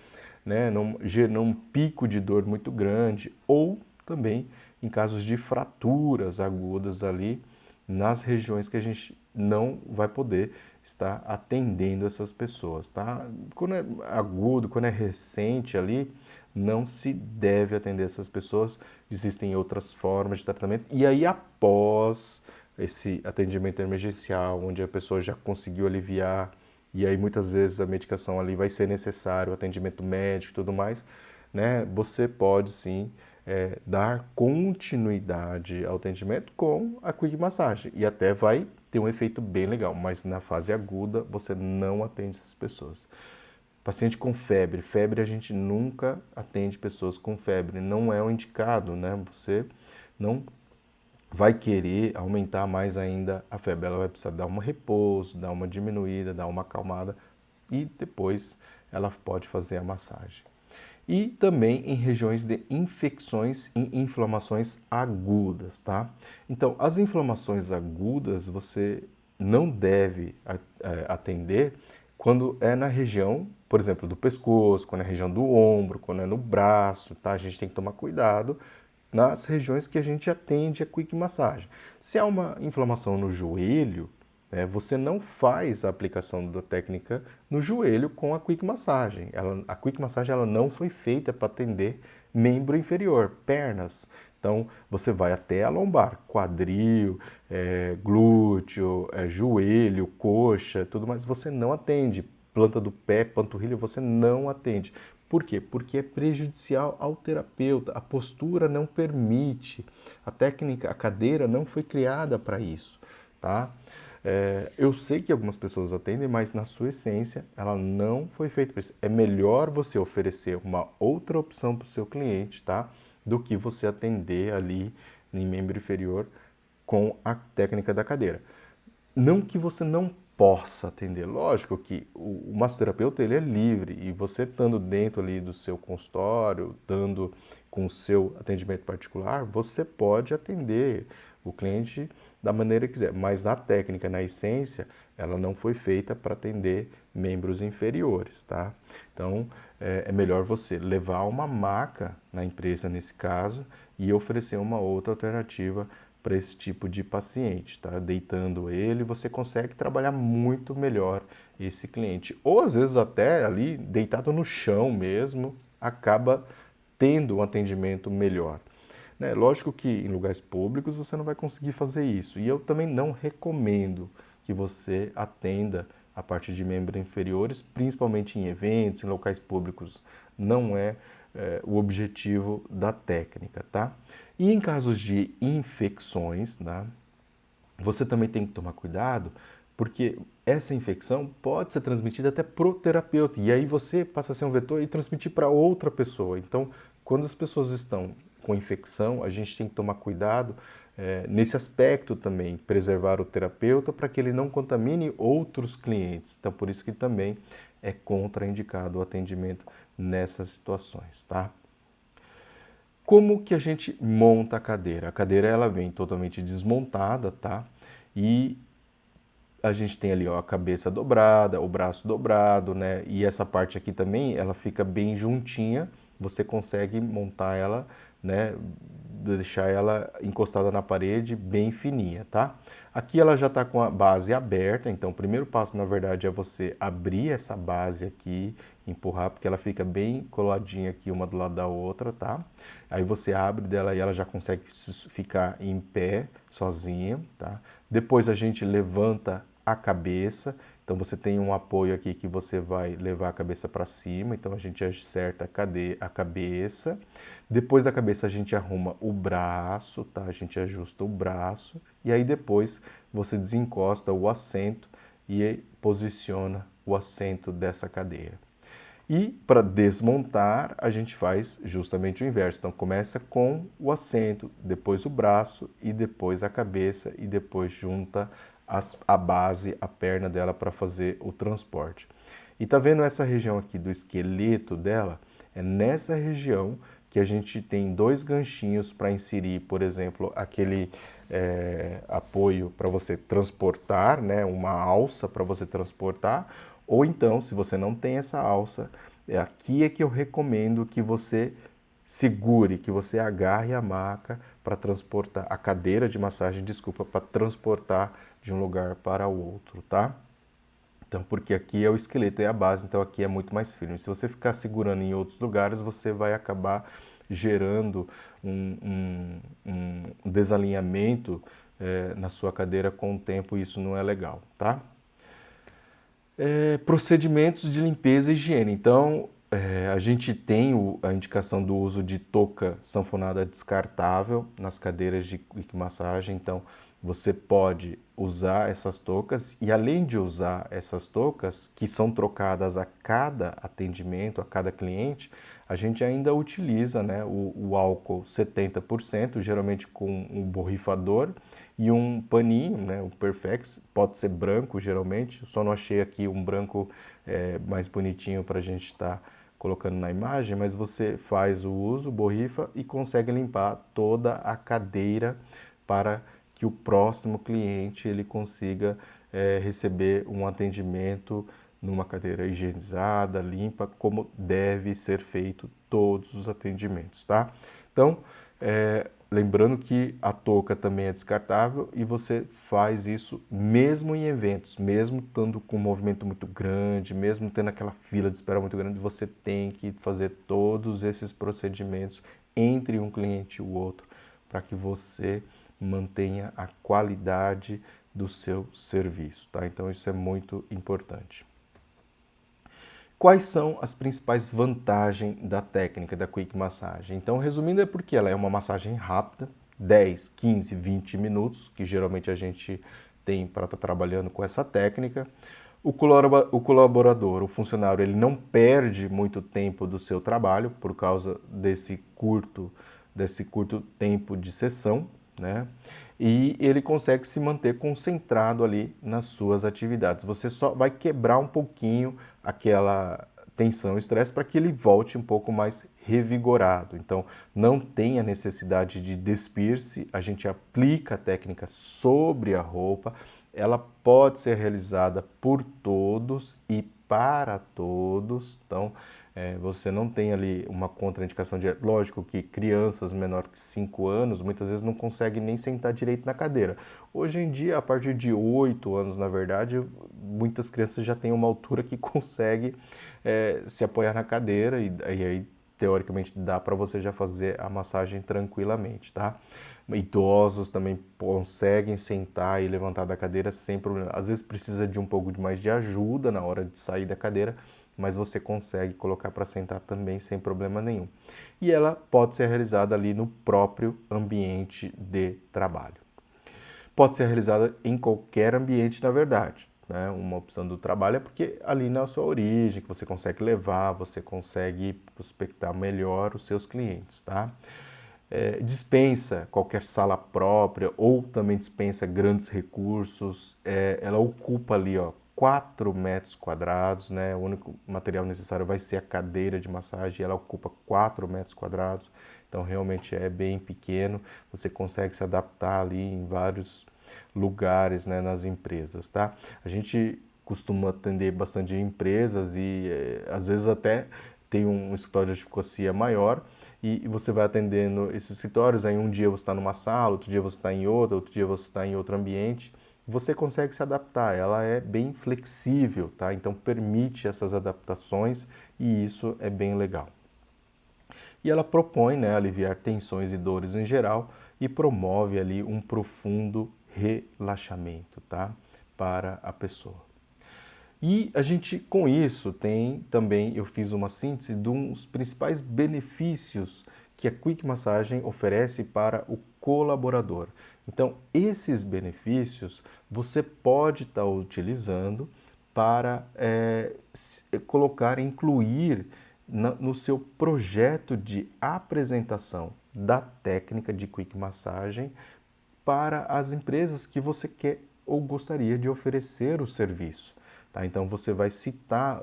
né, num pico de dor muito grande, ou também em casos de fraturas agudas ali nas regiões que a gente não vai poder estar atendendo essas pessoas, tá? Quando é agudo, quando é recente ali, não se deve atender essas pessoas. Existem outras formas de tratamento. E aí, após esse atendimento emergencial, onde a pessoa já conseguiu aliviar, e aí muitas vezes a medicação ali vai ser necessário, o atendimento médico e tudo mais, né? Você pode sim dar continuidade ao atendimento com a Quick Massagem e até vai ter um efeito bem legal, mas na fase aguda você não atende essas pessoas. Paciente com febre, febre a gente nunca atende pessoas com febre, não é o indicado, né? Você não vai querer aumentar mais ainda a febre, ela vai precisar dar um repouso, dar uma diminuída, dar uma acalmada e depois ela pode fazer a massagem. E também em regiões de infecções e inflamações agudas, tá? Então, as inflamações agudas você não deve atender quando é na região, por exemplo, do pescoço, quando é na região do ombro, quando é no braço, tá? A gente tem que tomar cuidado nas regiões que a gente atende a Quick Massagem. Se há uma inflamação no joelho, você não faz a aplicação da técnica no joelho com a Quick Massagem. A Quick Massagem ela não foi feita para atender membro inferior, pernas. Então, você vai até a lombar, quadril, glúteo, joelho, coxa, tudo mais. Você não atende. Planta do pé, panturrilha, você não atende. Por quê? Porque é prejudicial ao terapeuta. A postura não permite. A técnica, a cadeira não foi criada para isso, tá? Eu sei que algumas pessoas atendem, mas na sua essência ela não foi feita para isso. É melhor você oferecer uma outra opção para o seu cliente, tá? Do que você atender ali em membro inferior com a técnica da cadeira. Não que você não possa atender, lógico que o massoterapeuta ele é livre e você estando dentro ali do seu consultório, estando com o seu atendimento particular, você pode atender o cliente da maneira que quiser, mas na técnica, na essência, ela não foi feita para atender membros inferiores, tá? Então, é melhor você levar uma maca na empresa, nesse caso, e oferecer uma outra alternativa para esse tipo de paciente, tá? Deitando ele, você consegue trabalhar muito melhor esse cliente. Ou, às vezes, até ali, deitado no chão mesmo, acaba tendo um atendimento melhor. Lógico que em lugares públicos você não vai conseguir fazer isso. E eu também não recomendo que você atenda a partir de membros inferiores, principalmente em eventos, em locais públicos. Não é o objetivo da técnica, tá? E em casos de infecções, né, você também tem que tomar cuidado, porque essa infecção pode ser transmitida até pro terapeuta. E aí você passa a ser um vetor e transmitir para outra pessoa. Então, quando as pessoas estão com infecção, a gente tem que tomar cuidado nesse aspecto também, preservar o terapeuta para que ele não contamine outros clientes. Então, por isso que também é contraindicado o atendimento nessas situações, tá? Como que a gente monta a cadeira? A cadeira ela vem totalmente desmontada, tá? E a gente tem ali ó, a cabeça dobrada, o braço dobrado, né? E essa parte aqui também, ela fica bem juntinha. Você consegue montar ela, né? Deixar ela encostada na parede, bem fininha, tá? Aqui ela já está com a base aberta, então o primeiro passo, na verdade, é você abrir essa base aqui, empurrar, porque ela fica bem coladinha aqui uma do lado da outra, tá? Aí você abre dela e ela já consegue ficar em pé, sozinha, tá? Depois a gente levanta a cabeça, então você tem um apoio aqui que você vai levar a cabeça para cima, então a gente acerta a cabeça. Depois da cabeça a gente arruma o braço, tá? A gente ajusta o braço e aí depois você desencosta o assento e posiciona o assento dessa cadeira. E para desmontar, a gente faz justamente o inverso. Então começa com o assento, depois o braço e depois a cabeça e depois junta a base, a perna dela para fazer o transporte. E tá vendo essa região aqui do esqueleto dela? É nessa região que a gente tem dois ganchinhos para inserir, por exemplo, aquele apoio para você transportar, né, uma alça para você transportar, ou então, se você não tem essa alça, aqui é que eu recomendo que você segure, que você agarre a maca para transportar, a cadeira de massagem, desculpa, para transportar de um lugar para o outro, tá? Então, porque aqui é o esqueleto, é a base, então aqui é muito mais firme. Se você ficar segurando em outros lugares, você vai acabar gerando um desalinhamento na sua cadeira com o tempo e isso não é legal, tá? Procedimentos de limpeza e higiene. Então, a gente tem a indicação do uso de touca sanfonada descartável nas cadeiras de massagem. Então, você pode usar essas toucas e, além de usar essas toucas, que são trocadas a cada atendimento, a cada cliente, a gente ainda utiliza, né, o álcool 70%, geralmente com um borrifador e um paninho, né, o Perfex, pode ser branco geralmente, só não achei aqui um branco mais bonitinho para a gente estar colocando na imagem, mas você faz o uso, borrifa e consegue limpar toda a cadeira para que o próximo cliente ele consiga receber um atendimento numa cadeira higienizada, limpa, como deve ser feito todos os atendimentos, tá? Então, lembrando que a touca também é descartável e você faz isso mesmo em eventos, mesmo estando com um movimento muito grande, mesmo tendo aquela fila de espera muito grande, você tem que fazer todos esses procedimentos entre um cliente e o outro para que você mantenha a qualidade do seu serviço, tá? Então isso é muito importante. Quais são as principais vantagens da técnica da Quick Massage? Então, resumindo, é porque ela é uma massagem rápida, 10, 15, 20 minutos, que geralmente a gente tem para estar trabalhando com essa técnica. O colaborador, o funcionário, ele não perde muito tempo do seu trabalho por causa desse curto tempo de sessão, né? E ele consegue se manter concentrado ali nas suas atividades. Você só vai quebrar um pouquinho aquela tensão, estresse, para que ele volte um pouco mais revigorado. Então, não tem a necessidade de despir-se, a gente aplica a técnica sobre a roupa, ela pode ser realizada por todos e para todos, então você não tem ali uma contraindicação de... Lógico que crianças menor que 5 anos muitas vezes não conseguem nem sentar direito na cadeira. Hoje em dia, a partir de 8 anos, na verdade, muitas crianças já têm uma altura que consegue se apoiar na cadeira e aí, teoricamente, dá para você já fazer a massagem tranquilamente, tá? Idosos também conseguem sentar e levantar da cadeira sem problema. Às vezes precisa de um pouco mais de ajuda na hora de sair da cadeira, mas você consegue colocar para sentar também sem problema nenhum. E ela pode ser realizada ali no próprio ambiente de trabalho. Pode ser realizada em qualquer ambiente, na verdade, né? Uma opção do trabalho é porque ali na sua origem, que você consegue levar, você consegue prospectar melhor os seus clientes, tá? Dispensa qualquer sala própria ou também dispensa grandes recursos, ela ocupa ali, ó, 4 metros quadrados, né? O único material necessário vai ser a cadeira de massagem, ela ocupa 4 metros quadrados, então realmente é bem pequeno, você consegue se adaptar ali em vários lugares, né, nas empresas, tá? A gente costuma atender bastante empresas e às vezes até tem um escritório de advocacia maior e você vai atendendo esses escritórios, aí um dia você está numa sala, outro dia você está em outra, outro dia você está em outro ambiente, você consegue se adaptar, ela é bem flexível, tá? Então permite essas adaptações e isso é bem legal. E ela propõe, né, aliviar tensões e dores em geral e promove ali um profundo relaxamento, tá? Para a pessoa. E a gente, com isso, tem também, eu fiz uma síntese de uns principais benefícios que a Quick Massagem oferece para o colaborador. Então, esses benefícios você pode estar utilizando para colocar, incluir no seu projeto de apresentação da técnica de Quick Massagem para as empresas que você quer ou gostaria de oferecer o serviço. Tá? Então você vai citar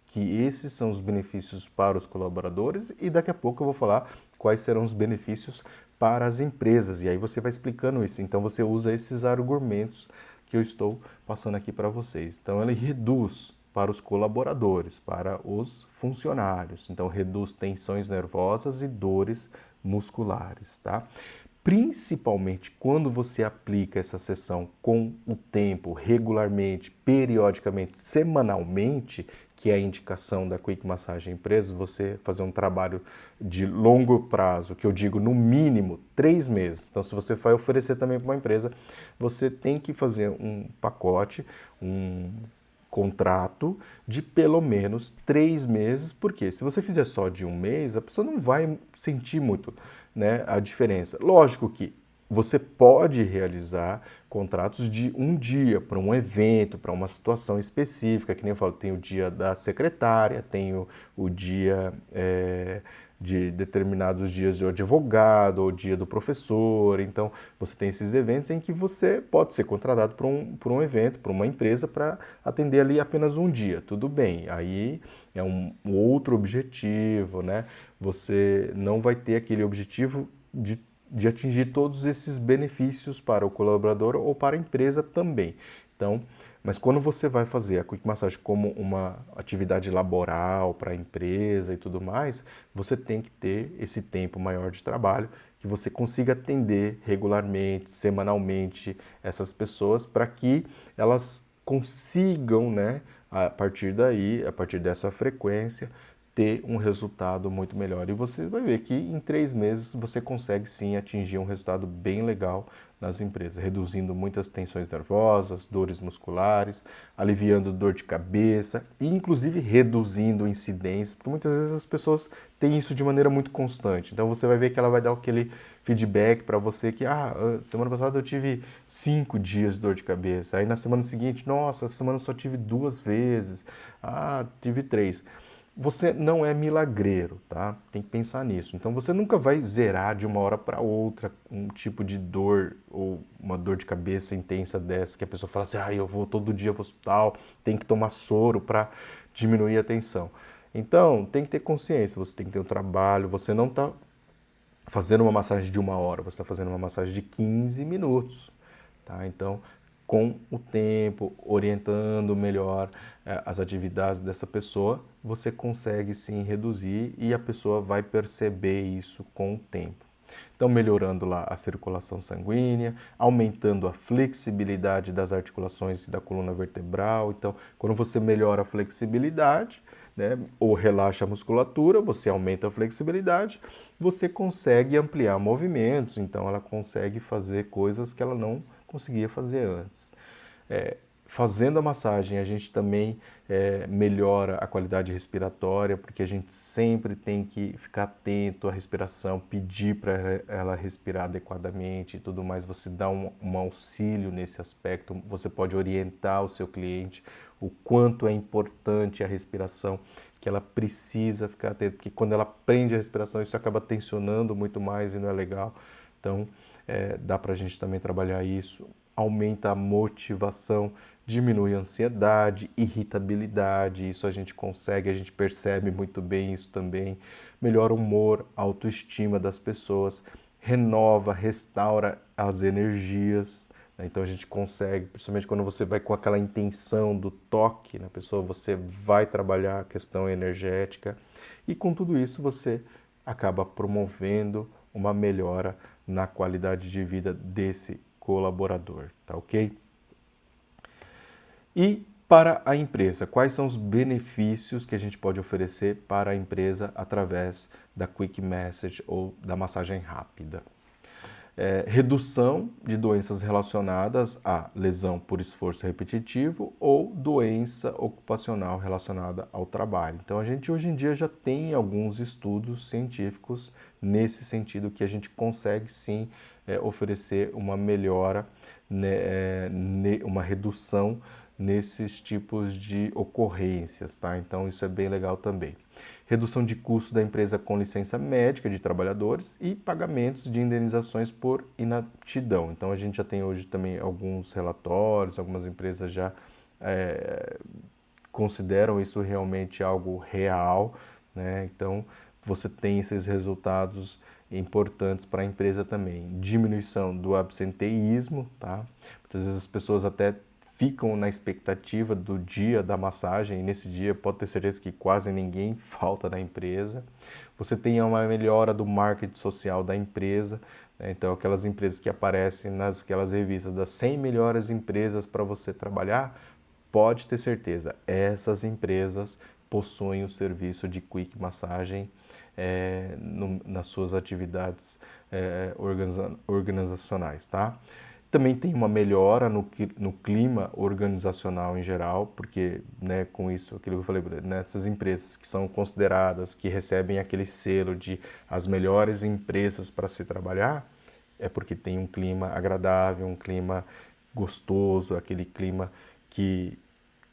que esses são os benefícios para os colaboradores e daqui a pouco eu vou falar quais serão os benefícios para as empresas. E aí você vai explicando isso. Então você usa esses argumentos que eu estou passando aqui para vocês. Então ele reduz para os colaboradores, para os funcionários. Então reduz tensões nervosas e dores musculares, tá? Principalmente quando você aplica essa sessão com o tempo, regularmente, periodicamente, semanalmente, que é a indicação da Quick Massagem Empresas, você fazer um trabalho de longo prazo, que eu digo no mínimo 3 meses. Então, se você vai oferecer também para uma empresa, você tem que fazer um pacote, um contrato de pelo menos 3 meses, porque se você fizer só de um mês, a pessoa não vai sentir muito, né, a diferença. Lógico que você pode realizar contratos de um dia para um evento, para uma situação específica, que nem eu falo, tem o dia da secretária, tem o dia de determinados dias de advogado, ou dia do professor, então você tem esses eventos em que você pode ser contratado por um evento, por uma empresa para atender ali apenas um dia, tudo bem, aí é um outro objetivo, né? Você não vai ter aquele objetivo de atingir todos esses benefícios para o colaborador ou para a empresa também. Então, mas quando você vai fazer a Quick Massage como uma atividade laboral para a empresa e tudo mais, você tem que ter esse tempo maior de trabalho, que você consiga atender regularmente, semanalmente essas pessoas para que elas consigam, né, a partir daí, a partir dessa frequência, ter um resultado muito melhor. E você vai ver que em 3 meses você consegue sim atingir um resultado bem legal nas empresas, reduzindo muitas tensões nervosas, dores musculares, aliviando dor de cabeça e inclusive reduzindo incidências, porque muitas vezes as pessoas têm isso de maneira muito constante. Então você vai ver que ela vai dar aquele feedback para você que, semana passada eu tive 5 dias de dor de cabeça, aí na semana seguinte, nossa, essa semana eu só tive 2 vezes, tive 3. Você não é milagreiro, tá? Tem que pensar nisso. Então você nunca vai zerar de uma hora para outra um tipo de dor ou uma dor de cabeça intensa dessa que a pessoa fala assim: eu vou todo dia para o hospital, tem que tomar soro para diminuir a tensão. Então tem que ter consciência, você tem que ter um trabalho, você não está fazendo uma massagem de 1 hora, você está fazendo uma massagem de 15 minutos, tá? Então, com o tempo, orientando melhor as atividades dessa pessoa, você consegue sim reduzir e a pessoa vai perceber isso com o tempo. Então, melhorando lá a circulação sanguínea, aumentando a flexibilidade das articulações e da coluna vertebral. Então, quando você melhora a flexibilidade, né, ou relaxa a musculatura, você aumenta a flexibilidade, você consegue ampliar movimentos, então ela consegue fazer coisas que ela não conseguia fazer antes. Fazendo a massagem, a gente também melhora a qualidade respiratória, porque a gente sempre tem que ficar atento à respiração, pedir para ela respirar adequadamente e tudo mais. Você dá um auxílio nesse aspecto, você pode orientar o seu cliente o quanto é importante a respiração, que ela precisa ficar atenta, porque quando ela prende a respiração, isso acaba tensionando muito mais e não é legal. Então, dá para a gente também trabalhar isso, aumenta a motivação diminui a ansiedade, irritabilidade, isso a gente consegue, a gente percebe muito bem isso também, melhora o humor, a autoestima das pessoas, renova, restaura as energias, né? Então a gente consegue, principalmente quando você vai com aquela intenção do toque na pessoa, você vai trabalhar a questão energética e com tudo isso você acaba promovendo uma melhora na qualidade de vida desse colaborador, tá ok? E para a empresa, quais são os benefícios que a gente pode oferecer para a empresa através da Quick Message ou da massagem rápida? Redução de doenças relacionadas à lesão por esforço repetitivo ou doença ocupacional relacionada ao trabalho. Então, a gente hoje em dia já tem alguns estudos científicos nesse sentido que a gente consegue sim oferecer uma melhora, né, uma redução nesses tipos de ocorrências, tá? Então, isso é bem legal também. Redução de custo da empresa com licença médica de trabalhadores e pagamentos de indenizações por inaptidão. Então, a gente já tem hoje também alguns relatórios, algumas empresas já consideram isso realmente algo real, né? Então, você tem esses resultados importantes para a empresa também. Diminuição do absenteísmo, tá? Muitas vezes as pessoas até ficam na expectativa do dia da massagem, e nesse dia pode ter certeza que quase ninguém falta na empresa. Você tem uma melhora do marketing social da empresa, né? Então aquelas empresas que aparecem aquelas revistas das 100 melhores empresas para você trabalhar, pode ter certeza, essas empresas possuem o serviço de Quick Massagem nas suas atividades organizacionais, tá? Também tem uma melhora no clima organizacional em geral, porque, né, com isso, aquilo que eu falei, nessas empresas que são consideradas, que recebem aquele selo de as melhores empresas para se trabalhar, é porque tem um clima agradável, um clima gostoso, aquele clima que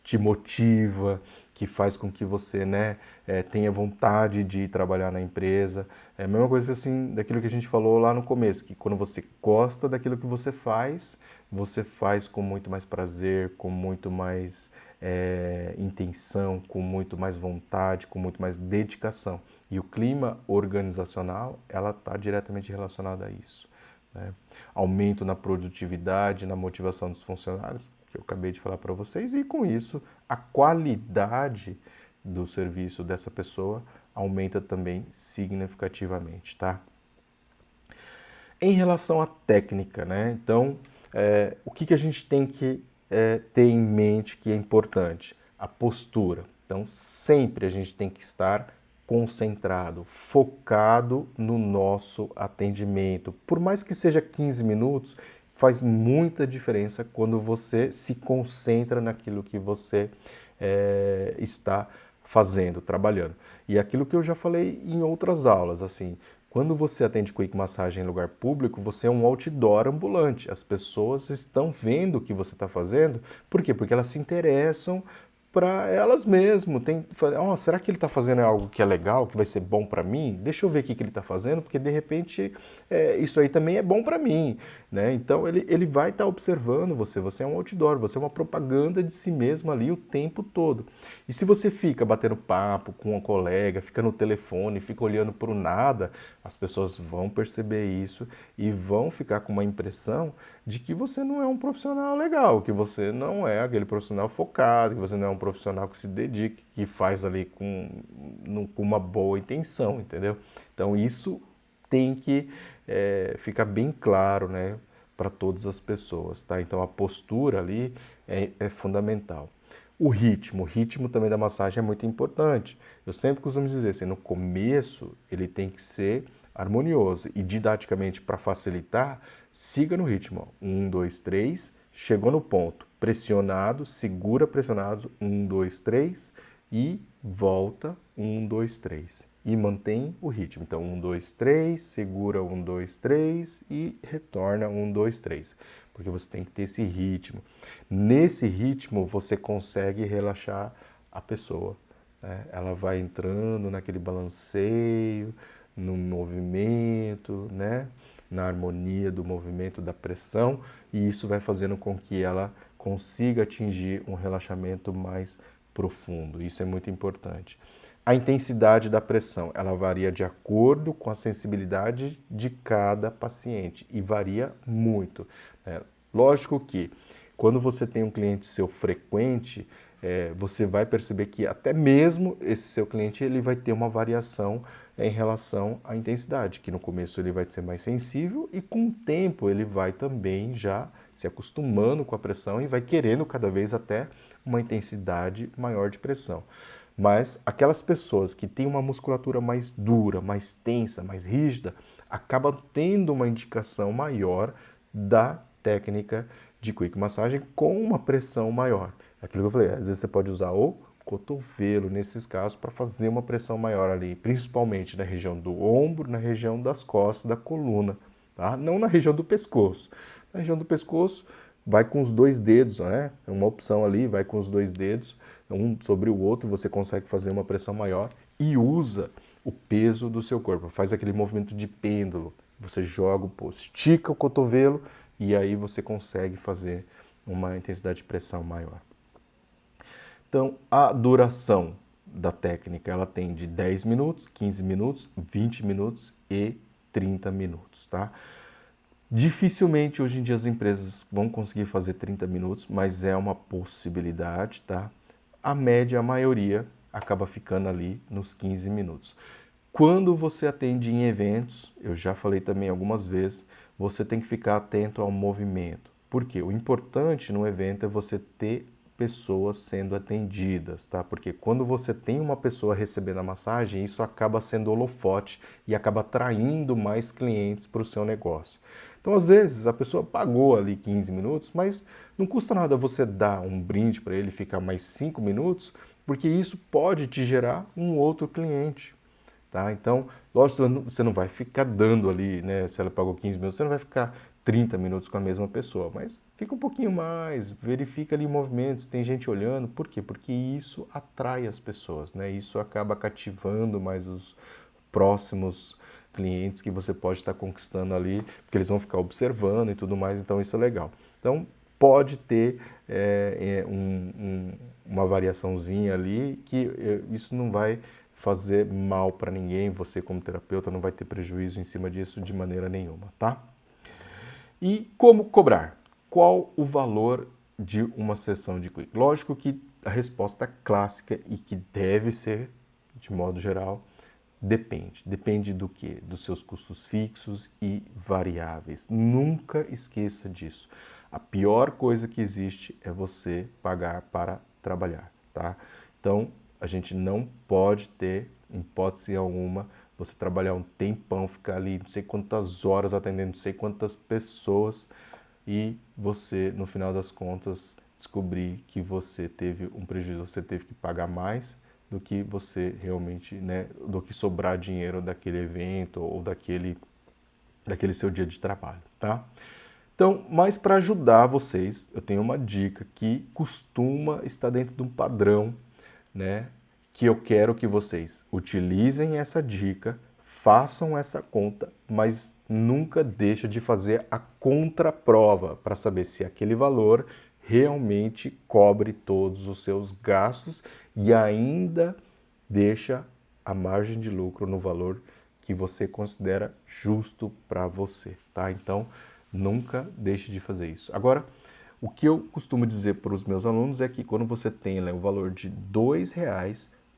te motiva, que faz com que você, né, tenha vontade de trabalhar na empresa. É a mesma coisa assim daquilo que a gente falou lá no começo, que quando você gosta daquilo que você faz com muito mais prazer, com muito mais intenção, com muito mais vontade, com muito mais dedicação. E o clima organizacional, ela está diretamente relacionada a isso, né? Aumento na produtividade, na motivação dos funcionários, que eu acabei de falar para vocês, e com isso a qualidade do serviço dessa pessoa aumenta também significativamente, tá? Em relação à técnica, né? Então, o que a gente tem que ter em mente que é importante? A postura. Então, sempre a gente tem que estar concentrado, focado no nosso atendimento. Por mais que seja 15 minutos, faz muita diferença quando você se concentra naquilo que você está fazendo, trabalhando. E aquilo que eu já falei em outras aulas, assim, quando você atende Quick Massagem em lugar público, você é um outdoor ambulante. As pessoas estão vendo o que você está fazendo. Por quê? Porque elas se interessam para elas mesmas. Será que ele está fazendo algo que é legal, que vai ser bom para mim? Deixa eu ver o que ele está fazendo, porque de repente isso aí também é bom para mim, né? Então ele vai estar observando você. Você é um outdoor, você é uma propaganda de si mesmo ali o tempo todo. E se você fica batendo papo com um colega, fica no telefone, fica olhando para o nada, as pessoas vão perceber isso e vão ficar com uma impressão de que você não é um profissional legal, que você não é aquele profissional focado, que você não é um profissional que se dedica, que faz ali com uma boa intenção, entendeu? Então isso tem que ficar bem claro, né, para todas as pessoas, tá? Então a postura ali é fundamental. O ritmo também da massagem é muito importante. Eu sempre costumo dizer assim, no começo ele tem que ser harmonioso e didaticamente para facilitar, siga no ritmo. 1, 2, 3, chegou no ponto. Pressionado, segura pressionado, 1, 2, 3 e volta, 1, 2, 3. E mantém o ritmo. Então, 1, 2, 3, segura 1, 2, 3 e retorna 1, 2, 3. Porque você tem que ter esse ritmo. Nesse ritmo, você consegue relaxar a pessoa, né? Ela vai entrando naquele balanceio, no movimento, né? Na harmonia do movimento, da pressão, e isso vai fazendo com que ela consiga atingir um relaxamento mais profundo. Isso é muito importante. A intensidade da pressão, ela varia de acordo com a sensibilidade de cada paciente e varia muito, né? Lógico que quando você tem um cliente seu frequente, você vai perceber que até mesmo esse seu cliente ele vai ter uma variação em relação à intensidade, que no começo ele vai ser mais sensível e com o tempo ele vai também já se acostumando com a pressão e vai querendo cada vez até uma intensidade maior de pressão. Mas aquelas pessoas que têm uma musculatura mais dura, mais tensa, mais rígida, acabam tendo uma indicação maior da técnica de quick massagem com uma pressão maior. Aquilo que eu falei, às vezes você pode usar o cotovelo nesses casos para fazer uma pressão maior ali, principalmente na região do ombro, na região das costas, da coluna, tá? Não na região do pescoço. Na região do pescoço, vai com os dois dedos, né? É uma opção ali, vai com os dois dedos, um sobre o outro, você consegue fazer uma pressão maior e usa o peso do seu corpo. Faz aquele movimento de pêndulo. Você joga, estica o cotovelo e aí você consegue fazer uma intensidade de pressão maior. Então, a duração da técnica, ela tem de 10 minutos, 15 minutos, 20 minutos e 30 minutos, tá? Dificilmente hoje em dia as empresas vão conseguir fazer 30 minutos, mas é uma possibilidade, tá? A média, a maioria, acaba ficando ali nos 15 minutos. Quando você atende em eventos, eu já falei também algumas vezes, você tem que ficar atento ao movimento. Por quê? O importante no evento é você ter pessoas sendo atendidas, tá? Porque quando você tem uma pessoa recebendo a massagem, isso acaba sendo holofote e acaba atraindo mais clientes para o seu negócio. Então, às vezes, a pessoa pagou ali 15 minutos, mas não custa nada você dar um brinde para ele ficar mais 5 minutos, porque isso pode te gerar um outro cliente, tá? Então, lógico, você não vai ficar dando ali, né? Se ela pagou 15 minutos, você não vai ficar 30 minutos com a mesma pessoa, mas fica um pouquinho mais, verifica ali movimentos, tem gente olhando, por quê? Porque isso atrai as pessoas, né? Isso acaba cativando mais os próximos clientes que você pode estar conquistando ali, porque eles vão ficar observando e tudo mais, então isso é legal. Então, pode ter uma variaçãozinha ali, que isso não vai fazer mal para ninguém, você como terapeuta não vai ter prejuízo em cima disso de maneira nenhuma, tá? E como cobrar? Qual o valor de uma sessão de quick? Lógico que a resposta clássica e que deve ser, de modo geral, depende. Depende do quê? Dos seus custos fixos e variáveis. Nunca esqueça disso. A pior coisa que existe é você pagar para trabalhar, tá? Então, a gente não pode ter, em hipótese alguma, você trabalhar um tempão, ficar ali não sei quantas horas atendendo não sei quantas pessoas e você, no final das contas, descobrir que você teve um prejuízo, você teve que pagar mais do que você realmente, né, do que sobrar dinheiro daquele evento ou daquele seu dia de trabalho, tá? Então, mas para ajudar vocês, eu tenho uma dica que costuma estar dentro de um padrão, né, que eu quero que vocês utilizem essa dica, façam essa conta, mas nunca deixa de fazer a contraprova para saber se aquele valor realmente cobre todos os seus gastos e ainda deixa a margem de lucro no valor que você considera justo para você, tá? Então, nunca deixe de fazer isso. Agora, o que eu costumo dizer para os meus alunos é que quando você tem o valor de R$ 2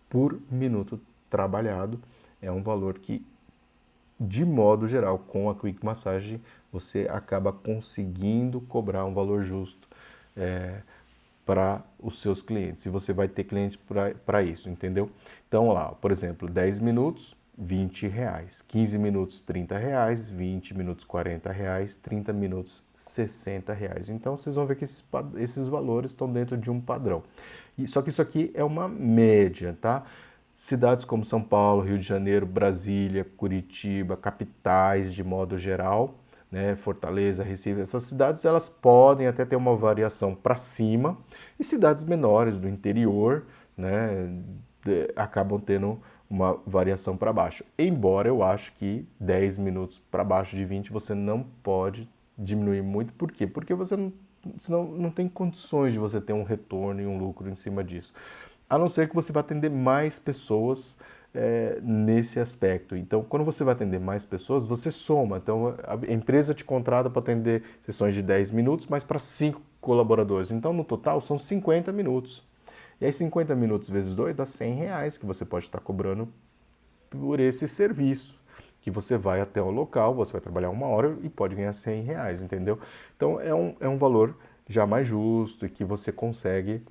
por minuto trabalhado, é um valor que, de modo geral, com a Quick Massage, você acaba conseguindo cobrar um valor justo para os seus clientes. E você vai ter clientes para isso, entendeu? Então, lá, por exemplo, 10 minutos, R$ 20, 15 minutos, R$ 30, 20 minutos, R$ 40, 30 minutos, R$ 60. Então, vocês vão ver que esses valores estão dentro de um padrão. Só que isso aqui é uma média, tá? Cidades como São Paulo, Rio de Janeiro, Brasília, Curitiba, capitais de modo geral, né, Fortaleza, Recife, essas cidades elas podem até ter uma variação para cima e cidades menores do interior, né, acabam tendo uma variação para baixo. Embora eu acho que 10 minutos para baixo de 20 você não pode diminuir muito. Por quê? Porque você senão não tem condições de você ter um retorno e um lucro em cima disso. A não ser que você vá atender mais pessoas nesse aspecto. Então, quando você vai atender mais pessoas, você soma. Então, a empresa te contrata para atender sessões de 10 minutos, mas para 5 colaboradores. Então, no total, são 50 minutos. E aí, 50 minutos vezes 2 dá R$ 100 que você pode estar cobrando por esse serviço. Que você vai até o local, você vai trabalhar 1 hora e pode ganhar R$ 100, entendeu? Então, é um valor já mais justo e que você consegue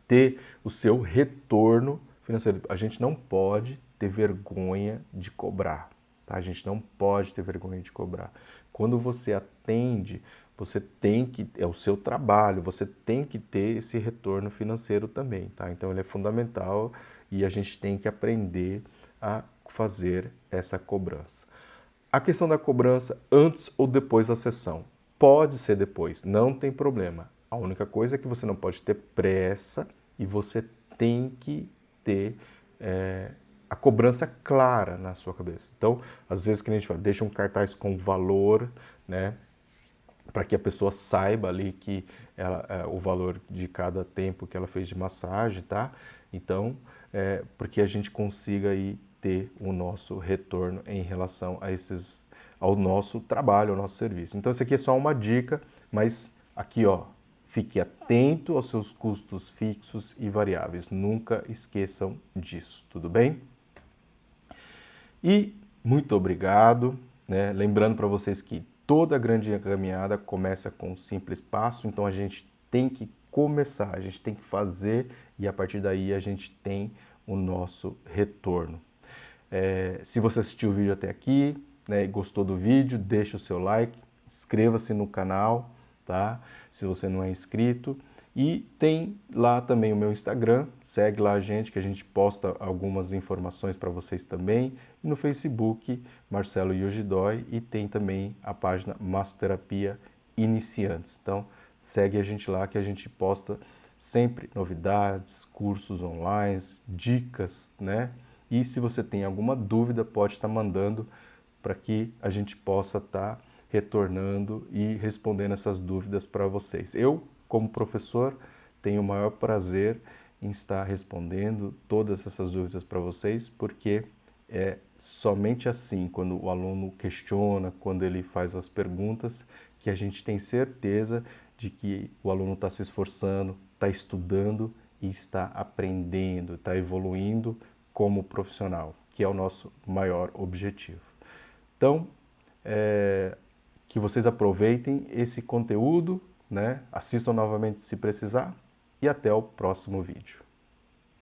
ter o seu retorno financeiro. A gente não pode ter vergonha de cobrar, tá? A gente não pode ter vergonha de cobrar. Quando você atende, você tem que, é o seu trabalho, você tem que ter esse retorno financeiro também, tá? Então ele é fundamental e a gente tem que aprender a fazer essa cobrança. A questão da cobrança antes ou depois da sessão. Pode ser depois, não tem problema. A única coisa é que você não pode ter pressa e você tem que ter a cobrança clara na sua cabeça. Então, às vezes que a gente fala, deixa um cartaz com valor, né? Para que a pessoa saiba ali que o valor de cada tempo que ela fez de massagem, tá? Então, porque a gente consiga aí ter o nosso retorno em relação ao nosso trabalho, ao nosso serviço. Então, isso aqui é só uma dica, mas aqui, ó, fique atento aos seus custos fixos e variáveis. Nunca esqueçam disso, tudo bem? E muito obrigado, né? Lembrando para vocês que toda grande caminhada começa com um simples passo, então a gente tem que começar, a gente tem que fazer e a partir daí a gente tem o nosso retorno. Se você assistiu o vídeo até aqui, né, e gostou do vídeo, deixa o seu like, inscreva-se no canal, tá? Se você não é inscrito. E tem lá também o meu Instagram, segue lá a gente, que a gente posta algumas informações para vocês também. E no Facebook, Marcelo Yojidói, e tem também a página Massoterapia Iniciantes. Então, segue a gente lá que a gente posta sempre novidades, cursos online, dicas, né? E se você tem alguma dúvida, pode estar mandando para que a gente possa estar retornando e respondendo essas dúvidas para vocês. Eu, como professor, tenho o maior prazer em estar respondendo todas essas dúvidas para vocês, porque é somente assim, quando o aluno questiona, quando ele faz as perguntas, que a gente tem certeza de que o aluno está se esforçando, está estudando e está aprendendo, está evoluindo como profissional, que é o nosso maior objetivo. Então, que vocês aproveitem esse conteúdo, né? Assistam novamente se precisar e até o próximo vídeo.